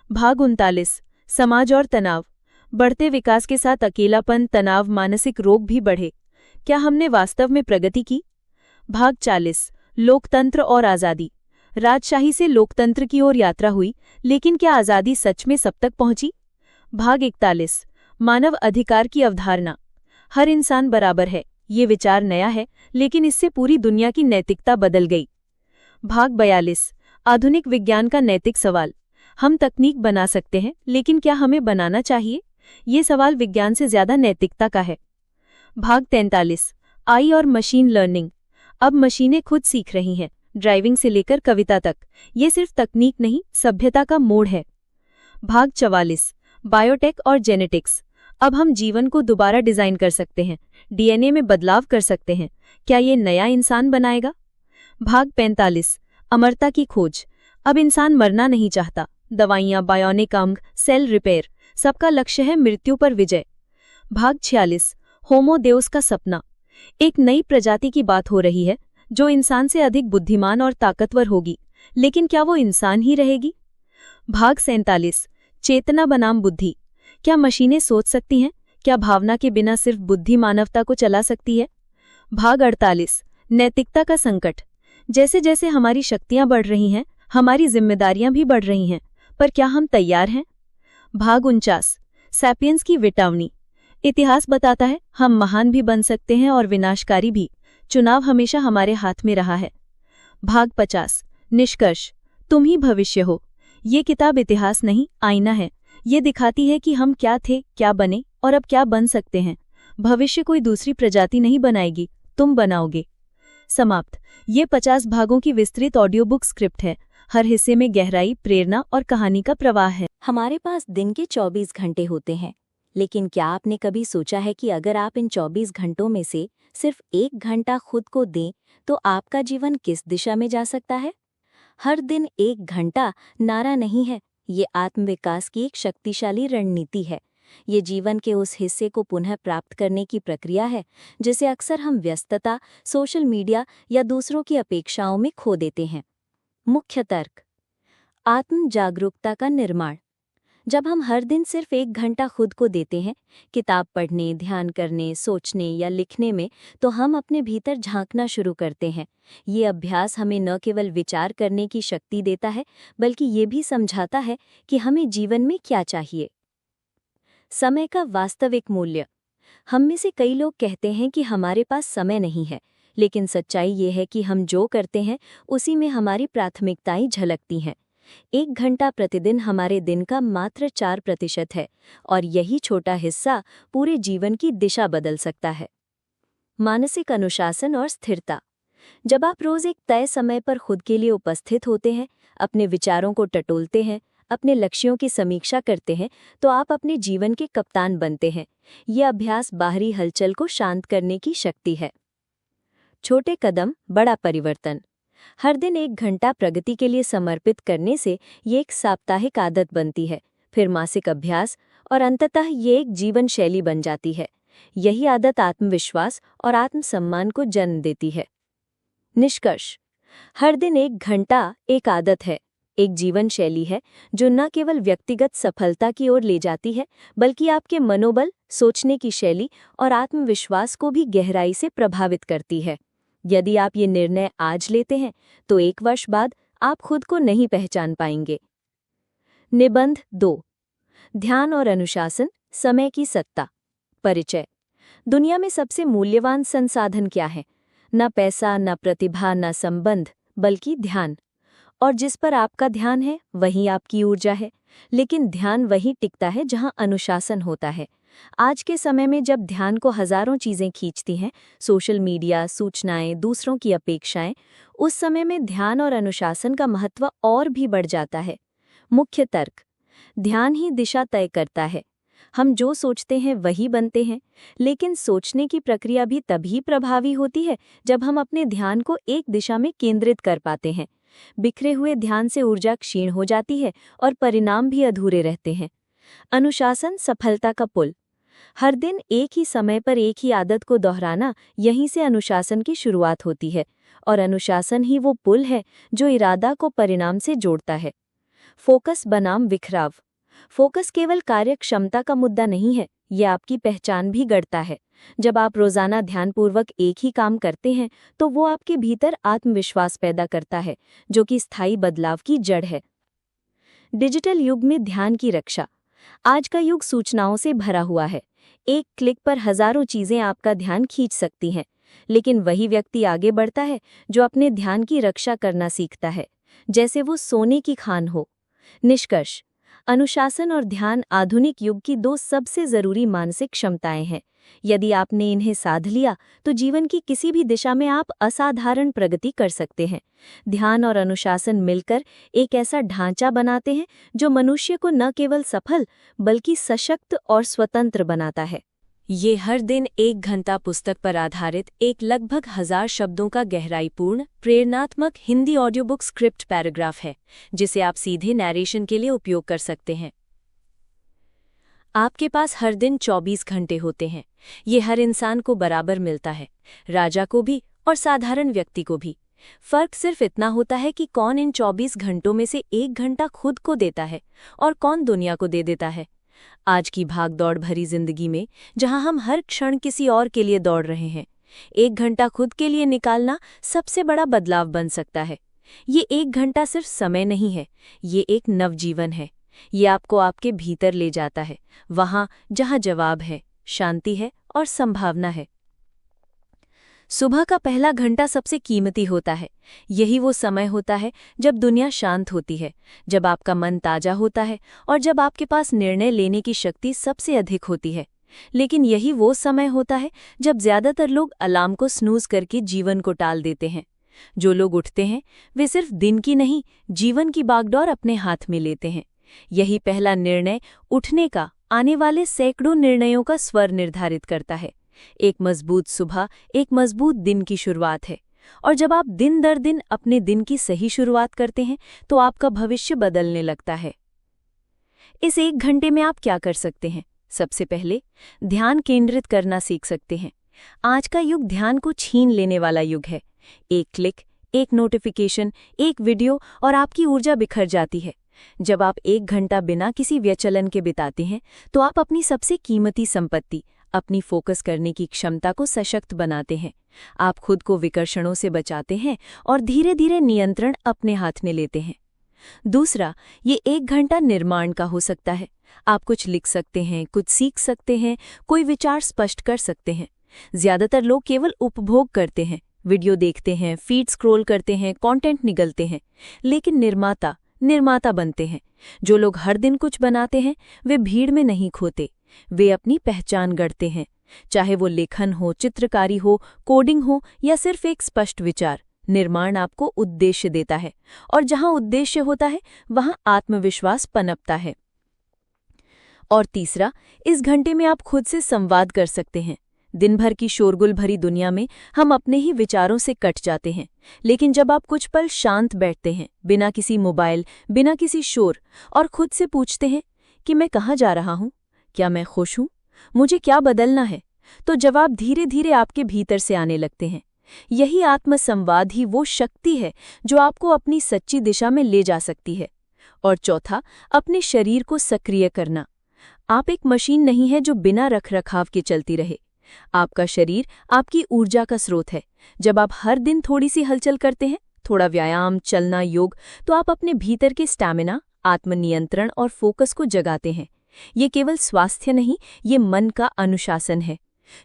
भाग 39 समाज और तनाव। बढ़ते विकास के साथ अकेलापन, तनाव, मानसिक रोग भी बढ़े। क्या हमने वास्तव में प्रगति की? भाग 40 लोकतंत्र और आज़ादी। राजशाही से लोकतंत्र की ओर यात्रा हुई, लेकिन क्या आज़ादी सच में सब तक पहुंची? भाग 41 मानव अधिकार की अवधारणा। हर इंसान बराबर है, ये विचार नया है, लेकिन इससे पूरी दुनिया की नैतिकता बदल गई। भाग 42 आधुनिक विज्ञान का नैतिक सवाल। हम तकनीक बना सकते हैं, लेकिन क्या हमें बनाना चाहिए? ये सवाल विज्ञान से ज्यादा नैतिकता का है। भाग 43 आई और मशीन लर्निंग। अब मशीनें खुद सीख रही हैं, ड्राइविंग से लेकर कविता तक। ये सिर्फ तकनीक नहीं, सभ्यता का मोड़ है। भाग 44 बायोटेक और जेनेटिक्स। अब हम जीवन को दोबारा डिजाइन कर सकते हैं, डीएनए में बदलाव कर सकते हैं। क्या ये नया इंसान बनाएगा? भाग 45 अमरता की खोज। अब इंसान मरना नहीं चाहता। दवाइयां, बायोनिक अंग, सेल रिपेयर, सबका लक्ष्य है मृत्यु पर विजय। भाग 46 होमो देउस का सपना। एक नई प्रजाति की बात हो रही है, जो इंसान से अधिक बुद्धिमान और ताकतवर होगी, लेकिन क्या वो इंसान ही रहेगी? भाग 47 चेतना बनाम बुद्धि। क्या मशीनें सोच सकती हैं? क्या भावना के बिना सिर्फ बुद्धि मानवता को चला सकती है? भाग 48 नैतिकता का संकट। जैसे जैसे हमारी शक्तियां बढ़ रही हैं, हमारी जिम्मेदारियां भी बढ़ रही हैं, पर क्या हम तैयार हैं? भाग 49 सैपियंस की विटावनी। इतिहास बताता है, हम महान भी बन सकते हैं और विनाशकारी भी। चुनाव हमेशा हमारे हाथ में रहा है। भाग 50 निष्कर्ष। तुम ही भविष्य हो। ये किताब इतिहास नहीं, आईना है। ये दिखाती है कि हम क्या थे, क्या बने और अब क्या बन सकते हैं। भविष्य कोई दूसरी प्रजाति नहीं बनाएगी, तुम बनाओगे। समाप्त। ये 50 भागों की विस्तृत ऑडियो बुक स्क्रिप्ट है। हर हिस्से में गहराई, प्रेरणा और कहानी का प्रवाह है। हमारे पास दिन के 24 घंटे होते हैं, लेकिन क्या आपने कभी सोचा है कि अगर आप इन 24 घंटों में से सिर्फ 1 घंटा खुद को दें, तो आपका जीवन किस दिशा में जा सकता है? हर दिन 1 घंटा नारा नहीं है, ये आत्मविकास की एक शक्तिशाली रणनीति है। ये जीवन के उस हिस्से को पुनः प्राप्त करने की प्रक्रिया है, जिसे अक्सर हम व्यस्तता, सोशल मीडिया या दूसरों की अपेक्षाओं में खो देते हैं। मुख्य तर्क। आत्म जागरूकता का निर्माण। जब हम हर दिन सिर्फ 1 घंटा खुद को देते हैं, किताब पढ़ने, ध्यान करने, सोचने या लिखने में, तो हम अपने भीतर झांकना शुरू करते हैं। ये अभ्यास हमें न केवल विचार करने की शक्ति देता है, बल्कि ये भी समझाता है कि हमें जीवन में क्या चाहिए। समय का वास्तविक मूल्य। हम में से कई लोग कहते हैं कि हमारे पास समय नहीं है, लेकिन सच्चाई ये है कि हम जो करते हैं, उसी में हमारी प्राथमिकताएं झलकती हैं। 1 घंटा प्रतिदिन हमारे दिन का मात्र 4% है, और यही छोटा हिस्सा पूरे जीवन की दिशा बदल सकता है। मानसिक अनुशासन और स्थिरता। जब आप रोज एक तय समय पर खुद के लिए उपस्थित होते हैं, अपने विचारों को टटोलते हैं, अपने लक्ष्यों की समीक्षा करते हैं, तो आप अपने जीवन के कप्तान बनते हैं। यह अभ्यास बाहरी हलचल को शांत करने की शक्ति है। छोटे कदम, बड़ा परिवर्तन। हर दिन 1 घंटा प्रगति के लिए समर्पित करने से ये एक साप्ताहिक आदत बनती है, फिर मासिक अभ्यास, और अंततः ये एक जीवन शैली बन जाती है। यही आदत आत्मविश्वास और आत्मसम्मान को जन्म देती है। निष्कर्ष। हर दिन 1 घंटा एक आदत है, एक जीवन शैली है, जो न केवल व्यक्तिगत सफलता की ओर ले जाती है, बल्कि आपके मनोबल, सोचने की शैली और आत्मविश्वास को भी गहराई से प्रभावित करती है। यदि आप ये निर्णय आज लेते हैं, तो 1 वर्ष बाद आप खुद को नहीं पहचान पाएंगे। निबंध 2। ध्यान और अनुशासन, समय की सत्ता। परिचय। दुनिया में सबसे मूल्यवान संसाधन क्या है? न पैसा, न प्रतिभा, न संबंध, बल्कि ध्यान। और जिस पर आपका ध्यान है, वही आपकी ऊर्जा है। लेकिन ध्यान वही टिकता है जहां अनुशासन होता है। आज के समय में जब ध्यान को हजारों चीजें खींचती हैं, सोशल मीडिया, सूचनाएं, दूसरों की अपेक्षाएं, उस समय में ध्यान और अनुशासन का महत्व और भी बढ़ जाता है। मुख्य तर्क। ध्यान ही दिशा तय करता है। हम जो सोचते हैं वही बनते हैं, लेकिन सोचने की प्रक्रिया भी तभी प्रभावी होती है जब हम अपने ध्यान को एक दिशा में केंद्रित कर पाते हैं। बिखरे हुए ध्यान से ऊर्जा क्षीण हो जाती है और परिणाम भी अधूरे रहते हैं। अनुशासन सफलता का पुल। हर दिन एक ही समय पर एक ही आदत को दोहराना, यहीं से अनुशासन की शुरुआत होती है, और अनुशासन ही वो पुल है जो इरादा को परिणाम से जोड़ता है। फोकस बनाम बिखराव। फोकस केवल कार्य क्षमता का मुद्दा नहीं है, ये आपकी पहचान भी गढ़ता है। जब आप रोजाना ध्यानपूर्वक एक ही काम करते हैं तो वो आपके भीतर आत्मविश्वास पैदा करता है, जो कि स्थायी बदलाव की जड़ है। डिजिटल युग में ध्यान की रक्षा। आज का युग सूचनाओं से भरा हुआ है। एक क्लिक पर हजारों चीजें आपका ध्यान खींच सकती हैं, लेकिन वही व्यक्ति आगे बढ़ता है जो अपने ध्यान की रक्षा करना सीखता है, जैसे वो सोने की खान हो। निष्कर्ष: अनुशासन और ध्यान आधुनिक युग की दो सबसे जरूरी मानसिक क्षमताएं हैं। यदि आपने इन्हें साध लिया तो जीवन की किसी भी दिशा में आप असाधारण प्रगति कर सकते हैं। ध्यान और अनुशासन मिलकर एक ऐसा ढांचा बनाते हैं जो मनुष्य को न केवल सफल बल्कि सशक्त और स्वतंत्र बनाता है। ये हर दिन 1 घंटा पुस्तक पर आधारित एक लगभग 1000 शब्दों का गहराईपूर्ण, प्रेरणात्मक Hindi audio book script paragraph है, जिसे आप सीधे नैरेशन के लिए उपयोग कर सकते हैं। आपके पास हर दिन 24 घंटे होते हैं। ये हर इंसान को बराबर मिलता है, राजा को भी और साधारण व्यक्ति को भी। फर्क सिर्फ इतना होता है कि कौन इन 24 घंटों में से 1 घंटा खुद को देता है और कौन दुनिया को दे देता है। आज की भाग-दौड़ भरी जिंदगी में, जहां हम हर क्षण किसी और के लिए दौड़ रहे हैं, 1 घंटा खुद के लिए निकालना सबसे बड़ा बदलाव बन सकता है। ये 1 घंटा सिर्फ समय नहीं है, ये एक नवजीवन है। ये आपको आपके भीतर ले जाता है, वहां जहां जवाब है, शांति है और संभावना है। सुबह का पहला घंटा सबसे कीमती होता है। यही वो समय होता है जब दुनिया शांत होती है, जब आपका मन ताजा होता है और जब आपके पास निर्णय लेने की शक्ति सबसे अधिक होती है। लेकिन यही वो समय होता है जब ज्यादातर लोग अलार्म को स्नूज करके जीवन को टाल देते हैं। जो लोग उठते हैं वे सिर्फ दिन की नहीं, जीवन की बागडोर अपने हाथ में लेते हैं। यही पहला निर्णय उठने का आने वाले सैकड़ों निर्णयों का स्वर निर्धारित करता है। एक मजबूत सुबह एक मजबूत दिन की शुरुआत है, और जब आप दिन दर दिन अपने दिन की सही शुरुआत करते हैं तो आपका भविष्य बदलने लगता है। इस 1 घंटे में आप क्या कर सकते हैं? सबसे पहले ध्यान केंद्रित करना सीख सकते हैं। आज का युग ध्यान को छीन लेने वाला युग है। एक क्लिक, एक नोटिफिकेशन, एक वीडियो और आपकी ऊर्जा बिखर जाती है। जब आप 1 घंटा बिना किसी व्यचलन के बिताते हैं तो आप अपनी सबसे कीमती संपत्ति, अपनी फोकस करने की क्षमता को सशक्त बनाते हैं। आप खुद को विकर्षणों से बचाते हैं और धीरे धीरे नियंत्रण अपने हाथ में लेते हैं। दूसरा, ये 1 घंटा निर्माण का हो सकता है। आप कुछ लिख सकते हैं, कुछ सीख सकते हैं, कोई विचार स्पष्ट कर सकते हैं। ज्यादातर लोग केवल उपभोग करते हैं, वीडियो देखते हैं, फीड स्क्रॉल करते हैं, कंटेंट निगलते हैं। लेकिन निर्माता बनते हैं। जो लोग हर दिन कुछ बनाते हैं वे भीड़ में नहीं खोते, वे अपनी पहचान गढ़ते हैं। चाहे वो लेखन हो, चित्रकारी हो, कोडिंग हो या सिर्फ एक स्पष्ट विचार, निर्माण आपको उद्देश्य देता है, और जहां उद्देश्य होता है वहां आत्मविश्वास पनपता है। और तीसरा, इस घंटे में आप खुद से संवाद कर सकते हैं। दिन भर की शोरगुल भरी दुनिया में हम अपने ही विचारों से कट जाते हैं, लेकिन जब आप कुछ पल शांत बैठते हैं, बिना किसी मोबाइल, बिना किसी शोर, और खुद से पूछते हैं कि मैं कहाँ जा रहा हूँ, क्या मैं खुश हूँ, मुझे क्या बदलना है, तो जवाब धीरे धीरे आपके भीतर से आने लगते हैं। यही आत्मसंवाद ही वो शक्ति है जो आपको अपनी सच्ची दिशा में ले जा सकती है। और चौथा, अपने शरीर को सक्रिय करना। आप एक मशीन नहीं है जो बिना रखरखाव के चलती रहे। आपका शरीर आपकी ऊर्जा का स्रोत है। जब आप हर दिन थोड़ी सी हलचल करते हैं, थोड़ा व्यायाम, चलना, योग, तो आप अपने भीतर के स्टैमिना, आत्मनियंत्रण और फोकस को जगाते हैं। ये केवल स्वास्थ्य नहीं, ये मन का अनुशासन है।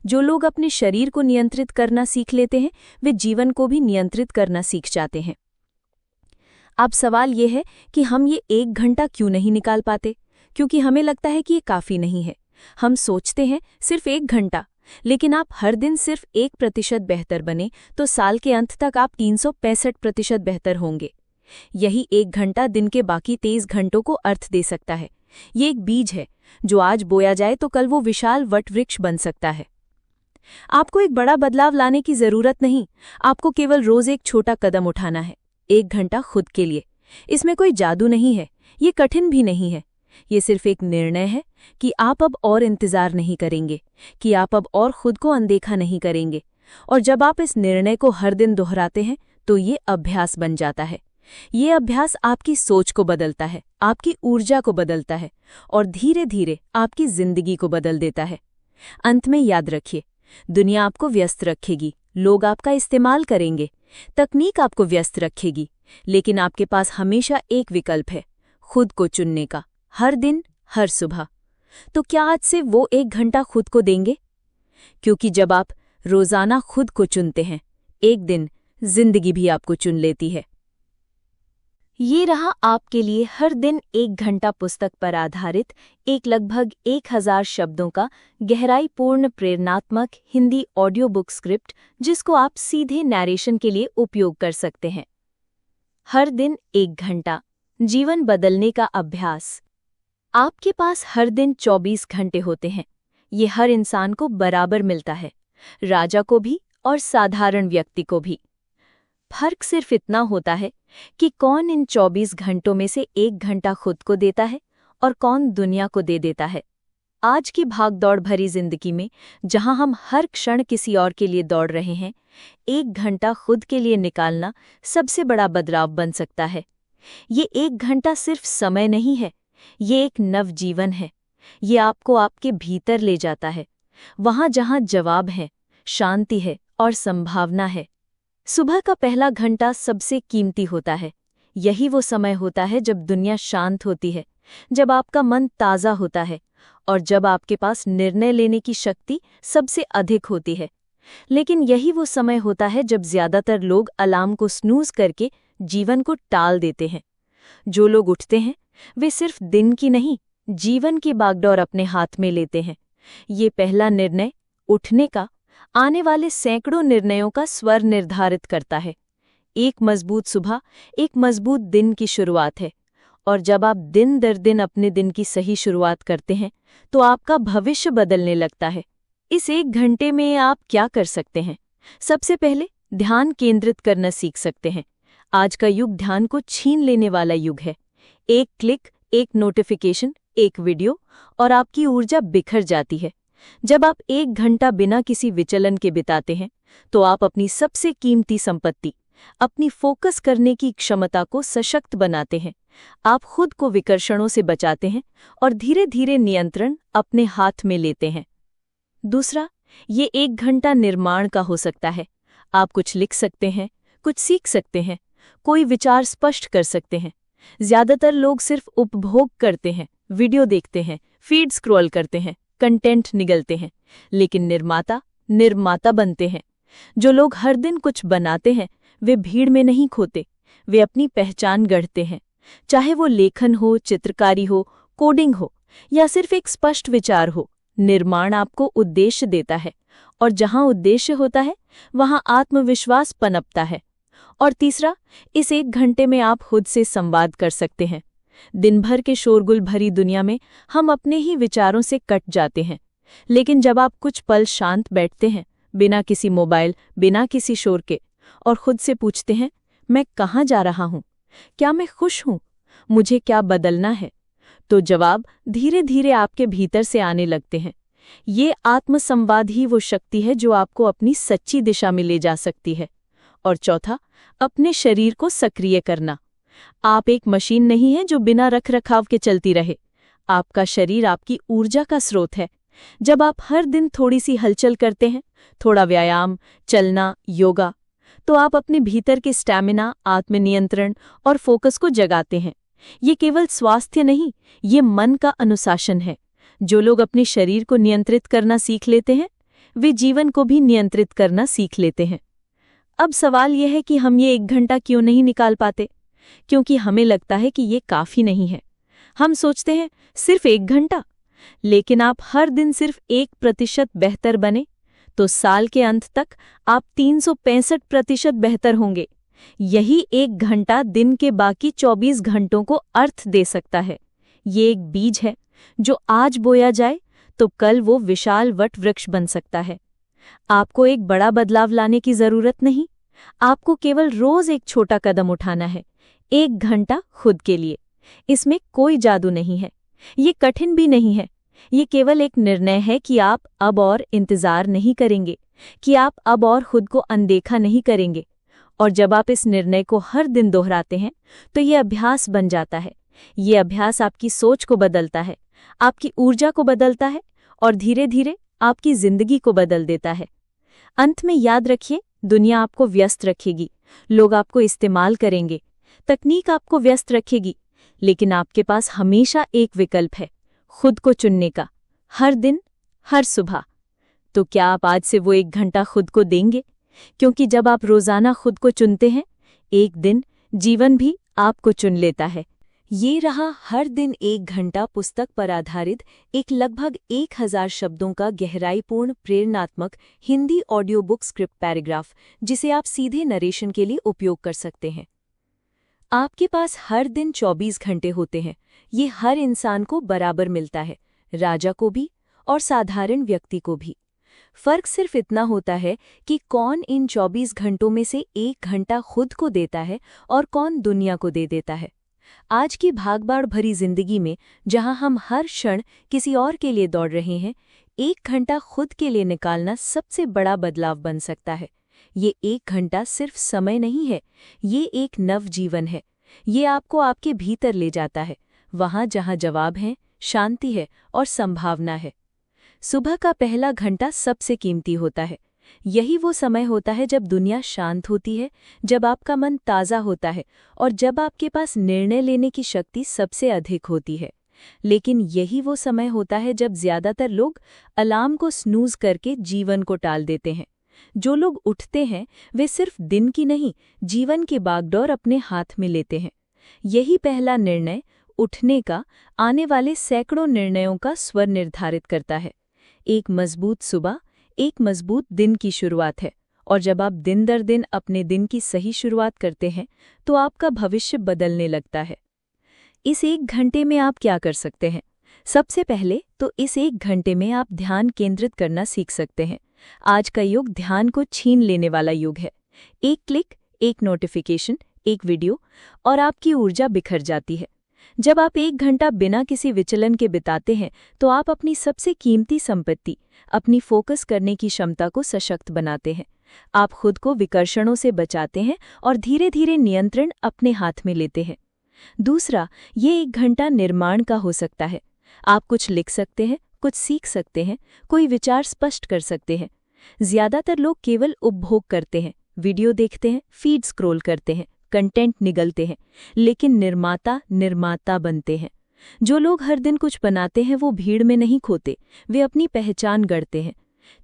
जो लोग अपने शरीर को नियंत्रित करना सीख लेते हैं वे जीवन को भी नियंत्रित करना सीख जाते हैं। अब सवाल ये है कि हम ये 1 घंटा क्यों नहीं निकाल पाते? क्योंकि हमें लगता है कि ये काफ़ी नहीं है। हम सोचते हैं सिर्फ 1 घंटा, लेकिन आप हर दिन सिर्फ 1% बेहतर बने तो साल के अंत तक आप 365% बेहतर होंगे। यही 1 घंटा दिन के बाकी 23 घंटों को अर्थ दे सकता है। ये एक बीज है जो आज बोया जाए तो कल वो विशाल वटवृक्ष बन सकता है। आपको एक बड़ा बदलाव लाने की जरूरत नहीं, आपको केवल रोज एक छोटा कदम उठाना है। 1 घंटा खुद के लिए। इसमें कोई जादू नहीं है, ये कठिन भी नहीं है। ये सिर्फ एक निर्णय है कि आप अब और इंतजार नहीं करेंगे, कि आप अब और खुद को अनदेखा नहीं करेंगे। और जब आप इस निर्णय को हर दिन दोहराते हैं तो ये अभ्यास बन जाता है। ये अभ्यास आपकी सोच को बदलता है, आपकी ऊर्जा को बदलता है और धीरे धीरे आपकी जिंदगी को बदल देता है। अंत में याद रखिए, दुनिया आपको व्यस्त रखेगी, लोग आपका इस्तेमाल करेंगे, तकनीक आपको व्यस्त रखेगी, लेकिन आपके पास हमेशा एक विकल्प है, खुद को चुनने का, हर दिन, हर सुबह। तो क्या आज से वो 1 घंटा खुद को देंगे? क्योंकि जब आप रोजाना खुद को चुनते हैं, एक दिन जिंदगी भी आपको चुन लेती है। ये रहा आपके लिए हर दिन 1 घंटा पुस्तक पर आधारित एक लगभग 1000 शब्दों का गहराईपूर्ण प्रेरणात्मक हिंदी ऑडियो बुक स्क्रिप्ट, जिसको आप सीधे नैरेशन के लिए उपयोग कर सकते हैं। हर दिन 1 घंटा, जीवन बदलने का अभ्यास। आपके पास हर दिन 24 घंटे होते हैं। ये हर इंसान को बराबर मिलता है, राजा को भी और साधारण व्यक्ति को भी। फर्क सिर्फ इतना होता है कि कौन इन 24 घंटों में से 1 घंटा खुद को देता है और कौन दुनिया को दे देता है। आज की भागदौड़ भरी जिंदगी में, जहां हम हर क्षण किसी और के लिए दौड़ रहे हैं, 1 घंटा खुद के लिए निकालना सबसे बड़ा बदलाव बन सकता है। ये 1 घंटा सिर्फ समय नहीं है, ये एक नवजीवन है। ये आपको आपके भीतर ले जाता है, वहां जहां जवाब है, शांति है और संभावना है। सुबह का पहला घंटा सबसे कीमती होता है। यही वो समय होता है जब दुनिया शांत होती है, जब आपका मन ताज़ा होता है और जब आपके पास निर्णय लेने की शक्ति सबसे अधिक होती है। लेकिन यही वो समय होता है जब ज्यादातर लोग अलार्म को स्नूज करके जीवन को टाल देते हैं। जो लोग उठते हैं वे सिर्फ दिन की नहीं, जीवन की बागडोर अपने हाथ में लेते हैं। ये पहला निर्णय, उठने का, आने वाले सैकड़ों निर्णयों का स्वर निर्धारित करता है। एक मजबूत सुबह एक मजबूत दिन की शुरुआत है, और जब आप दिन दर दिन अपने दिन की सही शुरुआत करते हैं तो आपका भविष्य बदलने लगता है। इस 1 घंटे में आप क्या कर सकते हैं? सबसे पहले ध्यान केंद्रित करना सीख सकते हैं। आज का युग ध्यान को छीन लेने वाला युग है। एक क्लिक, एक नोटिफिकेशन, एक वीडियो और आपकी ऊर्जा बिखर जाती है। जब आप 1 घंटा बिना किसी विचलन के बिताते हैं तो आप अपनी सबसे कीमती संपत्ति, अपनी फोकस करने की क्षमता को सशक्त बनाते हैं। आप खुद को विकर्षणों से बचाते हैं और धीरे धीरे नियंत्रण अपने हाथ में लेते हैं। दूसरा, ये 1 घंटा निर्माण का हो सकता है। आप कुछ लिख सकते हैं, कुछ सीख सकते हैं, कोई विचार स्पष्ट कर सकते हैं। ज्यादातर लोग सिर्फ उपभोग करते हैं, वीडियो देखते हैं, फीड स्क्रॉल करते हैं, कंटेंट निगलते हैं, लेकिन निर्माता बनते हैं। जो लोग हर दिन कुछ बनाते हैं वे भीड़ में नहीं खोते, वे अपनी पहचान गढ़ते हैं। चाहे वो लेखन हो, चित्रकारी हो, कोडिंग हो या सिर्फ एक स्पष्ट विचार हो, निर्माण आपको उद्देश्य देता है, और जहां उद्देश्य होता है वहां आत्मविश्वास पनपता है। और तीसरा, इस 1 घंटे में आप खुद से संवाद कर सकते हैं। दिन भर के शोरगुल भरी दुनिया में हम अपने ही विचारों से कट जाते हैं, लेकिन जब आप कुछ पल शांत बैठते हैं, बिना किसी मोबाइल, बिना किसी शोर के, और खुद से पूछते हैं, मैं कहाँ जा रहा हूँ, क्या मैं खुश हूँ, मुझे क्या बदलना है, तो जवाब धीरे धीरे आपके भीतर से आने लगते हैं। ये आत्मसंवाद ही वो शक्ति है जो आपको अपनी सच्ची दिशा में ले जा सकती है। और चौथा, अपने शरीर को सक्रिय करना। आप एक मशीन नहीं है जो बिना रखरखाव के चलती रहे। आपका शरीर आपकी ऊर्जा का स्रोत है। जब आप हर दिन थोड़ी सी हलचल करते हैं, थोड़ा व्यायाम, चलना, योगा, तो आप अपने भीतर के स्टैमिना, आत्मनियंत्रण और फोकस को जगाते हैं। ये केवल स्वास्थ्य नहीं, ये मन का अनुशासन है। जो लोग अपने शरीर को नियंत्रित करना सीख लेते हैं वे जीवन को भी नियंत्रित करना सीख लेते हैं। अब सवाल यह है कि हम ये 1 घंटा क्यों नहीं निकाल पाते? क्योंकि हमें लगता है कि ये काफी नहीं है। हम सोचते हैं सिर्फ 1 घंटा, लेकिन आप हर दिन सिर्फ 1% बेहतर बने तो साल के अंत तक आप 365% बेहतर होंगे। यही 1 घंटा दिन के बाकी 24 घंटों को अर्थ दे सकता है। ये एक बीज है जो आज बोया जाए तो कल वो विशाल वट वृक्ष बन सकता है। आपको एक बड़ा बदलाव लाने की जरूरत नहीं, आपको केवल रोज एक छोटा कदम उठाना है, 1 घंटा खुद के लिए। इसमें कोई जादू नहीं है, ये कठिन भी नहीं है। ये केवल एक निर्णय है कि आप अब और इंतजार नहीं करेंगे, कि आप अब और खुद को अनदेखा नहीं करेंगे। और जब आप इस निर्णय को हर दिन दोहराते हैं तो ये अभ्यास बन जाता है। ये अभ्यास आपकी सोच को बदलता है, आपकी ऊर्जा को बदलता है और धीरे धीरे आपकी जिंदगी को बदल देता है। अंत में याद रखिए, दुनिया आपको व्यस्त रखेगी, लोग आपको इस्तेमाल करेंगे, तकनीक आपको व्यस्त रखेगी, लेकिन आपके पास हमेशा एक विकल्प है, खुद को चुनने का, हर दिन, हर सुबह। तो क्या आप आज से वो 1 घंटा खुद को देंगे? क्योंकि जब आप रोजाना खुद को चुनते हैं, एक दिन जीवन भी आपको चुन लेता है। ये रहा हर दिन 1 घंटा पुस्तक पर आधारित एक लगभग 1000 शब्दों का गहराईपूर्ण प्रेरणात्मक Hindi audio book script paragraph, जिसे आप सीधे नरेशन के लिए उपयोग कर सकते हैं। आपके पास हर दिन 24 घंटे होते हैं। ये हर इंसान को बराबर मिलता है, राजा को भी और साधारण व्यक्ति को भी। फर्क सिर्फ इतना होता है कि कौन इन 24 घंटों में से 1 घंटा खुद को देता है और कौन दुनिया को दे देता है। आज की भागबाड़ भरी जिंदगी में, जहां हम हर क्षण किसी और के लिए दौड़ रहे हैं, 1 घंटा खुद के लिए निकालना सबसे बड़ा बदलाव बन सकता है। ये 1 घंटा सिर्फ समय नहीं है, ये एक नव जीवन है। ये आपको आपके भीतर ले जाता है, वहां जहां जवाब हैं, शांति है और संभावना है। सुबह का पहला घंटा सबसे कीमती होता है। यही वो समय होता है जब दुनिया शांत होती है, जब आपका मन ताज़ा होता है और जब आपके पास निर्णय लेने की शक्ति सबसे अधिक होती है। लेकिन यही वो समय होता है जब ज्यादातर लोग अलार्म को स्नूज करके जीवन को टाल देते हैं। जो लोग उठते हैं वे सिर्फ दिन की नहीं, जीवन की बागडोर अपने हाथ में लेते हैं। यही पहला निर्णय, उठने का, आने वाले सैकड़ों निर्णयों का स्वर निर्धारित करता है। एक मजबूत सुबह एक मजबूत दिन की शुरुआत है, और जब आप दिन दर दिन अपने दिन की सही शुरुआत करते हैं तो आपका भविष्य बदलने लगता है। इस 1 घंटे में आप क्या कर सकते हैं? सबसे पहले तो इस 1 घंटे में आप ध्यान केंद्रित करना सीख सकते हैं। आज का युग ध्यान को छीन लेने वाला युग है। एक क्लिक, एक नोटिफिकेशन, एक वीडियो और आपकी ऊर्जा बिखर जाती है। जब आप 1 घंटा बिना किसी विचलन के बिताते हैं तो आप अपनी सबसे कीमती संपत्ति, अपनी फोकस करने की क्षमता को सशक्त बनाते हैं। आप खुद को विकर्षणों से बचाते हैं और धीरे धीरे नियंत्रण अपने हाथ में लेते हैं। दूसरा, ये 1 घंटा निर्माण का हो सकता है। आप कुछ लिख सकते हैं, कुछ सीख सकते हैं, कोई विचार स्पष्ट कर सकते हैं। ज्यादातर लोग केवल उपभोग करते हैं, वीडियो देखते हैं, फीड स्क्रॉल करते हैं, कंटेंट निगलते हैं, लेकिन निर्माता बनते हैं। जो लोग हर दिन कुछ बनाते हैं वो भीड़ में नहीं खोते, वे अपनी पहचान गढ़ते हैं।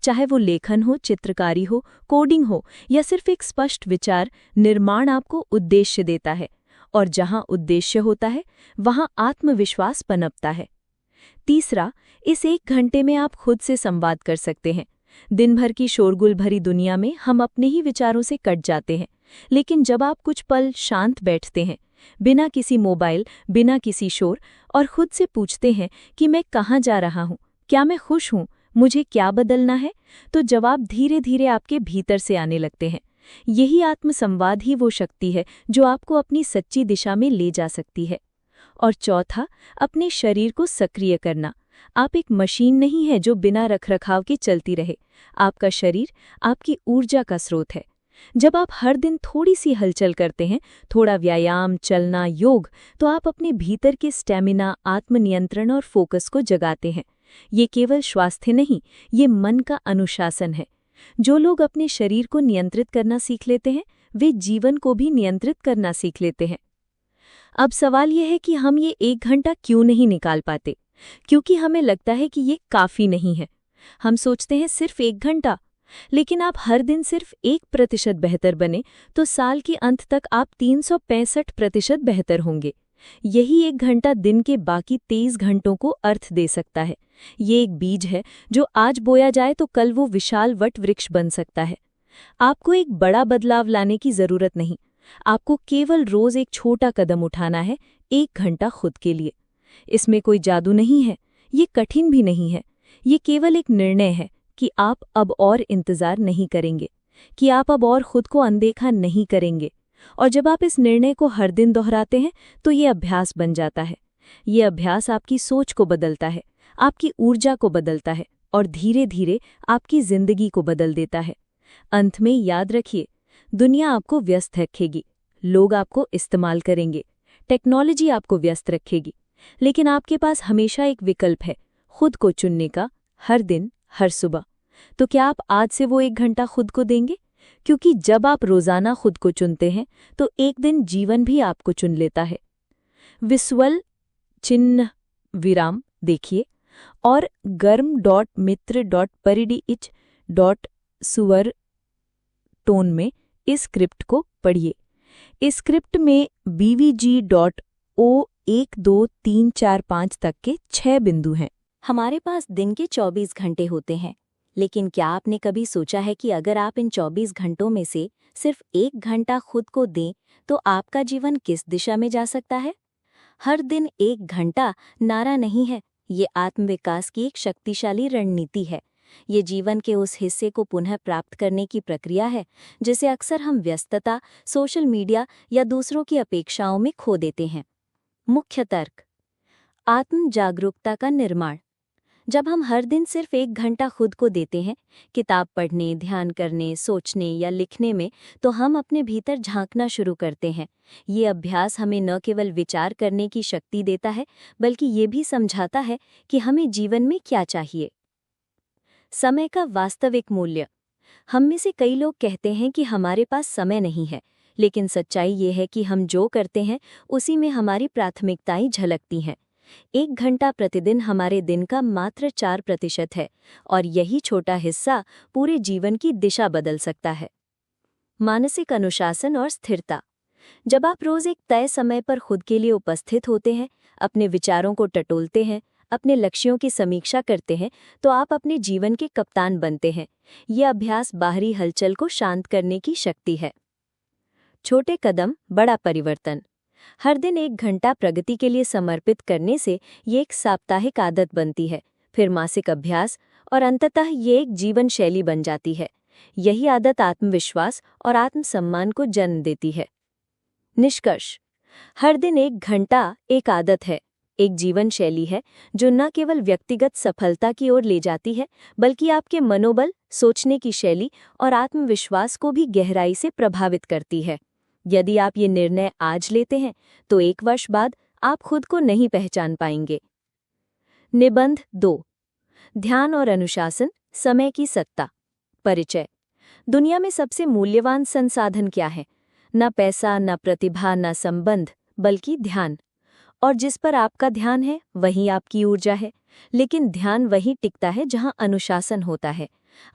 चाहे वो लेखन हो, चित्रकारी हो, कोडिंग हो या सिर्फ एक स्पष्ट विचार, निर्माण आपको उद्देश्य देता है, और जहां उद्देश्य होता है वहां आत्मविश्वास पनपता है। तीसरा, इस 1 घंटे में आप खुद से संवाद कर सकते हैं। दिन भर की शोरगुल भरी दुनिया में हम अपने ही विचारों से कट जाते हैं, लेकिन जब आप कुछ पल शांत बैठते हैं, बिना किसी मोबाइल, बिना किसी शोर, और खुद से पूछते हैं कि मैं कहाँ जा रहा हूँ, क्या मैं खुश हूँ, मुझे क्या बदलना है, तो जवाब धीरे धीरे आपके भीतर से आने लगते हैं। यही आत्मसंवाद ही वो शक्ति है जो आपको अपनी सच्ची दिशा में ले जा सकती है। और चौथा, अपने शरीर को सक्रिय करना। आप एक मशीन नहीं है जो बिना रखरखाव के चलती रहे। आपका शरीर आपकी ऊर्जा का स्रोत है। जब आप हर दिन थोड़ी सी हलचल करते हैं, थोड़ा व्यायाम, चलना, योग, तो आप अपने भीतर के स्टैमिना, आत्मनियंत्रण और फोकस को जगाते हैं। ये केवल स्वास्थ्य नहीं, ये मन का अनुशासन है। जो लोग अपने शरीर को नियंत्रित करना सीख लेते हैं वे जीवन को भी नियंत्रित करना सीख लेते हैं। अब सवाल यह है कि हम ये 1 घंटा क्यों नहीं निकाल पाते? क्योंकि हमें लगता है कि ये काफी नहीं है। हम सोचते हैं सिर्फ 1 घंटा, लेकिन आप हर दिन सिर्फ 1% बेहतर बने तो साल के अंत तक आप 365% बेहतर होंगे। यही 1 घंटा दिन के बाकी 23 घंटों को अर्थ दे सकता है। ये एक बीज है जो आज बोया जाए तो कल वो विशाल वट वृक्ष बन सकता है। आपको एक बड़ा बदलाव लाने की जरूरत नहीं, आपको केवल रोज एक छोटा कदम उठाना है, 1 घंटा खुद के लिए। इसमें कोई जादू नहीं है, ये कठिन भी नहीं है, ये केवल एक निर्णय है कि आप अब और इंतजार नहीं करेंगे। कि आप अब और खुद को अनदेखा नहीं करेंगे। और जब आप इस निर्णय को हर दिन दोहराते हैं तो ये अभ्यास बन जाता है। ये अभ्यास आपकी सोच को बदलता है, आपकी ऊर्जा को बदलता है और धीरे धीरे आपकी जिंदगी को बदल देता है। अंत में याद रखिए, दुनिया आपको व्यस्त रखेगी, लोग आपको इस्तेमाल करेंगे, टेक्नोलॉजी आपको व्यस्त रखेगी, लेकिन आपके पास हमेशा एक विकल्प है, खुद को चुनने का, हर दिन, हर सुबह। तो क्या आप आज से वो 1 घंटा खुद को देंगे? क्योंकि जब आप रोजाना खुद को चुनते हैं तो एक दिन जीवन भी आपको चुन लेता है। विसुअल चिन्ह विराम देखिए और गर्म.मित्र.परिडिच.सुवर टोन में इस स्क्रिप्ट को पढ़िए। इस स्क्रिप्ट में BVG.O12345 तक के 6 बिंदु हैं। हमारे पास दिन के 24 घंटे होते हैं, लेकिन क्या आपने कभी सोचा है कि अगर आप इन 24 घंटों में से सिर्फ 1 घंटा खुद को दें तो आपका जीवन किस दिशा में जा सकता है? हर दिन 1 घंटा नारा नहीं है, ये आत्मविकास की एक शक्तिशाली रणनीति है। ये जीवन के उस हिस्से को पुनः प्राप्त करने की प्रक्रिया है जिसे अक्सर हम व्यस्तता, सोशल मीडिया या दूसरों की अपेक्षाओं में खो देते हैं। मुख्य तर्क: आत्म जागरूकता का निर्माण। जब हम हर दिन सिर्फ 1 घंटा खुद को देते हैं, किताब पढ़ने, ध्यान करने, सोचने या लिखने में, तो हम अपने भीतर झांकना शुरू करते हैं। ये अभ्यास हमें न केवल विचार करने की शक्ति देता है, बल्कि ये भी समझाता है कि हमें जीवन में क्या चाहिए। समय का वास्तविक मूल्य। हम में से कई लोग कहते हैं कि हमारे पास समय नहीं है, लेकिन सच्चाई ये है कि हम जो करते हैं उसी में हमारी प्राथमिकताएं झलकती हैं। 1 घंटा प्रतिदिन हमारे दिन का मात्र 4% है और यही छोटा हिस्सा पूरे जीवन की दिशा बदल सकता है। मानसिक अनुशासन और स्थिरता। जब आप रोज एक तय समय पर खुद के लिए उपस्थित होते हैं, अपने विचारों को टटोलते हैं, अपने लक्ष्यों की समीक्षा करते हैं, तो आप अपने जीवन के कप्तान बनते हैं। यह अभ्यास बाहरी हलचल को शांत करने की शक्ति है। छोटे कदम, बड़ा परिवर्तन। हर दिन 1 घंटा प्रगति के लिए समर्पित करने से ये एक साप्ताहिक आदत बनती है, फिर मासिक अभ्यास और अंततः ये एक जीवन शैली बन जाती है। यही आदत आत्मविश्वास और आत्मसम्मान को जन्म देती है। निष्कर्ष: हर दिन 1 घंटा एक आदत है, एक जीवन शैली है जो न केवल व्यक्तिगत सफलता की ओर ले जाती है, बल्कि आपके मनोबल, सोचने की शैली और आत्मविश्वास को भी गहराई से प्रभावित करती है। यदि आप ये निर्णय आज लेते हैं तो 1 वर्ष बाद आप खुद को नहीं पहचान पाएंगे। निबंध 2: ध्यान और अनुशासन, समय की सत्ता। परिचय। दुनिया में सबसे मूल्यवान संसाधन क्या है? न पैसा, न प्रतिभा, न संबंध, बल्कि ध्यान। और जिस पर आपका ध्यान है वही आपकी ऊर्जा है। लेकिन ध्यान वही टिकता है जहां अनुशासन होता है।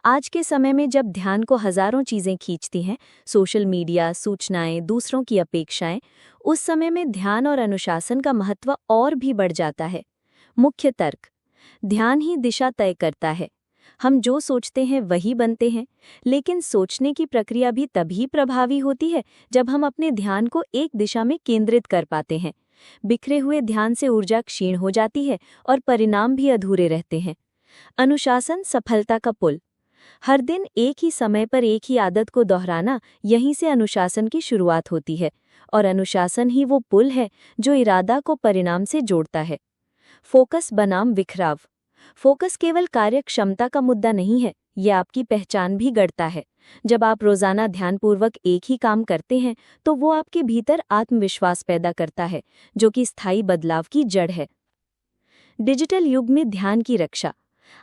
आज के समय में जब ध्यान को हजारों चीजें खींचती हैं, सोशल मीडिया, सूचनाएं, दूसरों की अपेक्षाएं, उस समय में ध्यान और अनुशासन का महत्व और भी बढ़ जाता है। मुख्य तर्क: ध्यान ही दिशा तय करता है। हम जो सोचते हैं वही बनते हैं, लेकिन सोचने की प्रक्रिया भी तभी प्रभावी होती है जब हम अपने ध्यान को एक दिशा में केंद्रित कर पाते हैं। बिखरे हुए ध्यान से ऊर्जा क्षीण हो जाती है और परिणाम भी अधूरे रहते हैं। अनुशासन सफलता का पुल। हर दिन एक ही समय पर एक ही आदत को दोहराना, यहीं से अनुशासन की शुरुआत होती है और अनुशासन ही वो पुल है जो इरादा को परिणाम से जोड़ता है। फोकस बनाम बिखराव। फोकस केवल कार्य क्षमता का मुद्दा नहीं है, ये आपकी पहचान भी गढ़ता है। जब आप रोजाना ध्यानपूर्वक एक ही काम करते हैं तो वो आपके भीतर आत्मविश्वास पैदा करता है, जो कि स्थायी बदलाव की जड़ है। डिजिटल युग में ध्यान की रक्षा।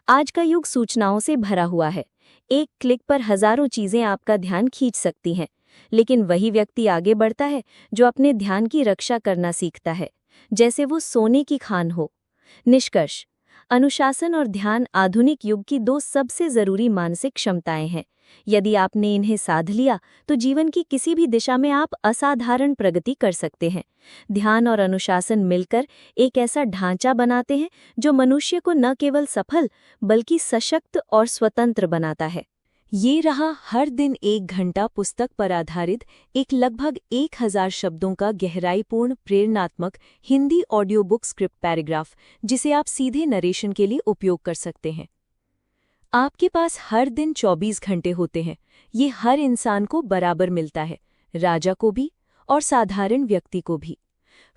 आज का युग सूचनाओं से भरा हुआ है। एक क्लिक पर हजारों चीजें आपका ध्यान खींच सकती हैं, लेकिन वही व्यक्ति आगे बढ़ता है जो अपने ध्यान की रक्षा करना सीखता है, जैसे वो सोने की खान हो। निष्कर्ष: अनुशासन और ध्यान आधुनिक युग की 2 सबसे जरूरी मानसिक क्षमताएं हैं। यदि आपने इन्हें साध लिया तो जीवन की किसी भी दिशा में आप असाधारण प्रगति कर सकते हैं। ध्यान और अनुशासन मिलकर एक ऐसा ढांचा बनाते हैं जो मनुष्य को न केवल सफल बल्कि सशक्त और स्वतंत्र बनाता है। ये रहा हर दिन 1 घंटा पुस्तक पर आधारित एक लगभग 1000 शब्दों का गहराईपूर्ण प्रेरणात्मक Hindi audio book script paragraph, जिसे आप सीधे नरेशन के लिए उपयोग कर सकते हैं। आपके पास हर दिन 24 घंटे होते हैं। ये हर इंसान को बराबर मिलता है, राजा को भी और साधारण व्यक्ति को भी।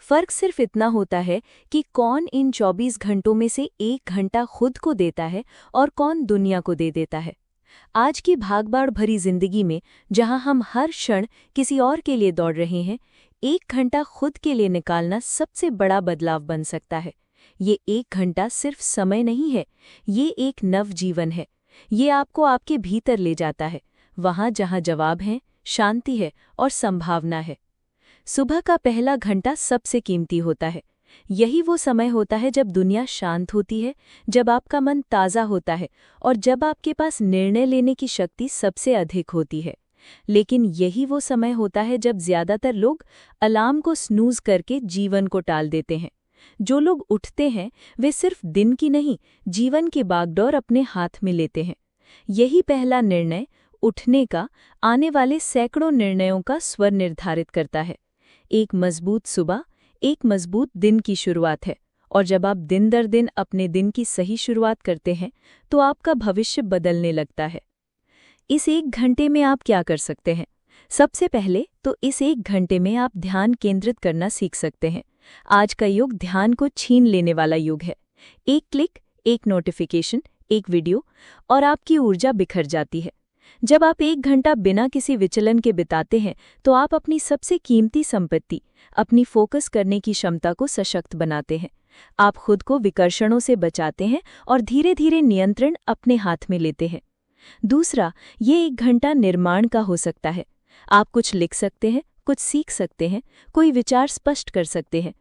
फर्क सिर्फ इतना होता है कि कौन इन 24 घंटों में से 1 घंटा खुद को देता है और कौन दुनिया को दे देता है। आज की भागदौड़ भरी जिंदगी में, जहां हम हर क्षण किसी और के लिए दौड़ रहे हैं, 1 घंटा खुद के लिए निकालना सबसे बड़ा बदलाव बन सकता है। ये 1 घंटा सिर्फ समय नहीं है, ये एक नवजीवन है। ये आपको आपके भीतर ले जाता है, वहां जहां जवाब हैं, शांति है और संभावना है। सुबह का पहला घंटा सबसे कीमती होता है। यही वो समय होता है जब दुनिया शांत होती है, जब आपका मन ताज़ा होता है और जब आपके पास निर्णय लेने की शक्ति सबसे अधिक होती है। लेकिन यही वो समय होता है जब ज्यादातर लोग अलार्म को स्नूज करके जीवन को टाल देते हैं। जो लोग उठते हैं वे सिर्फ दिन की नहीं, जीवन की बागडोर अपने हाथ में लेते हैं। यही पहला निर्णय, उठने का, आने वाले सैकड़ों निर्णयों का स्वर निर्धारित करता है। एक मजबूत सुबह एक मजबूत दिन की शुरुआत है, और जब आप दिन दर दिन अपने दिन की सही शुरुआत करते हैं तो आपका भविष्य बदलने लगता है। इस 1 घंटे में आप क्या कर सकते हैं? सबसे पहले तो इस 1 घंटे में आप ध्यान केंद्रित करना सीख सकते हैं। आज का युग ध्यान को छीन लेने वाला युग है। एक क्लिक, एक नोटिफिकेशन, एक वीडियो और आपकी ऊर्जा बिखर जाती है। जब आप 1 घंटा बिना किसी विचलन के बिताते हैं तो आप अपनी सबसे कीमती संपत्ति, अपनी फोकस करने की क्षमता को सशक्त बनाते हैं। आप खुद को विकर्षणों से बचाते हैं और धीरे धीरे नियंत्रण अपने हाथ में लेते हैं। दूसरा, ये 1 घंटा निर्माण का हो सकता है। आप कुछ लिख सकते हैं, कुछ सीख सकते हैं, कोई विचार स्पष्ट कर सकते हैं।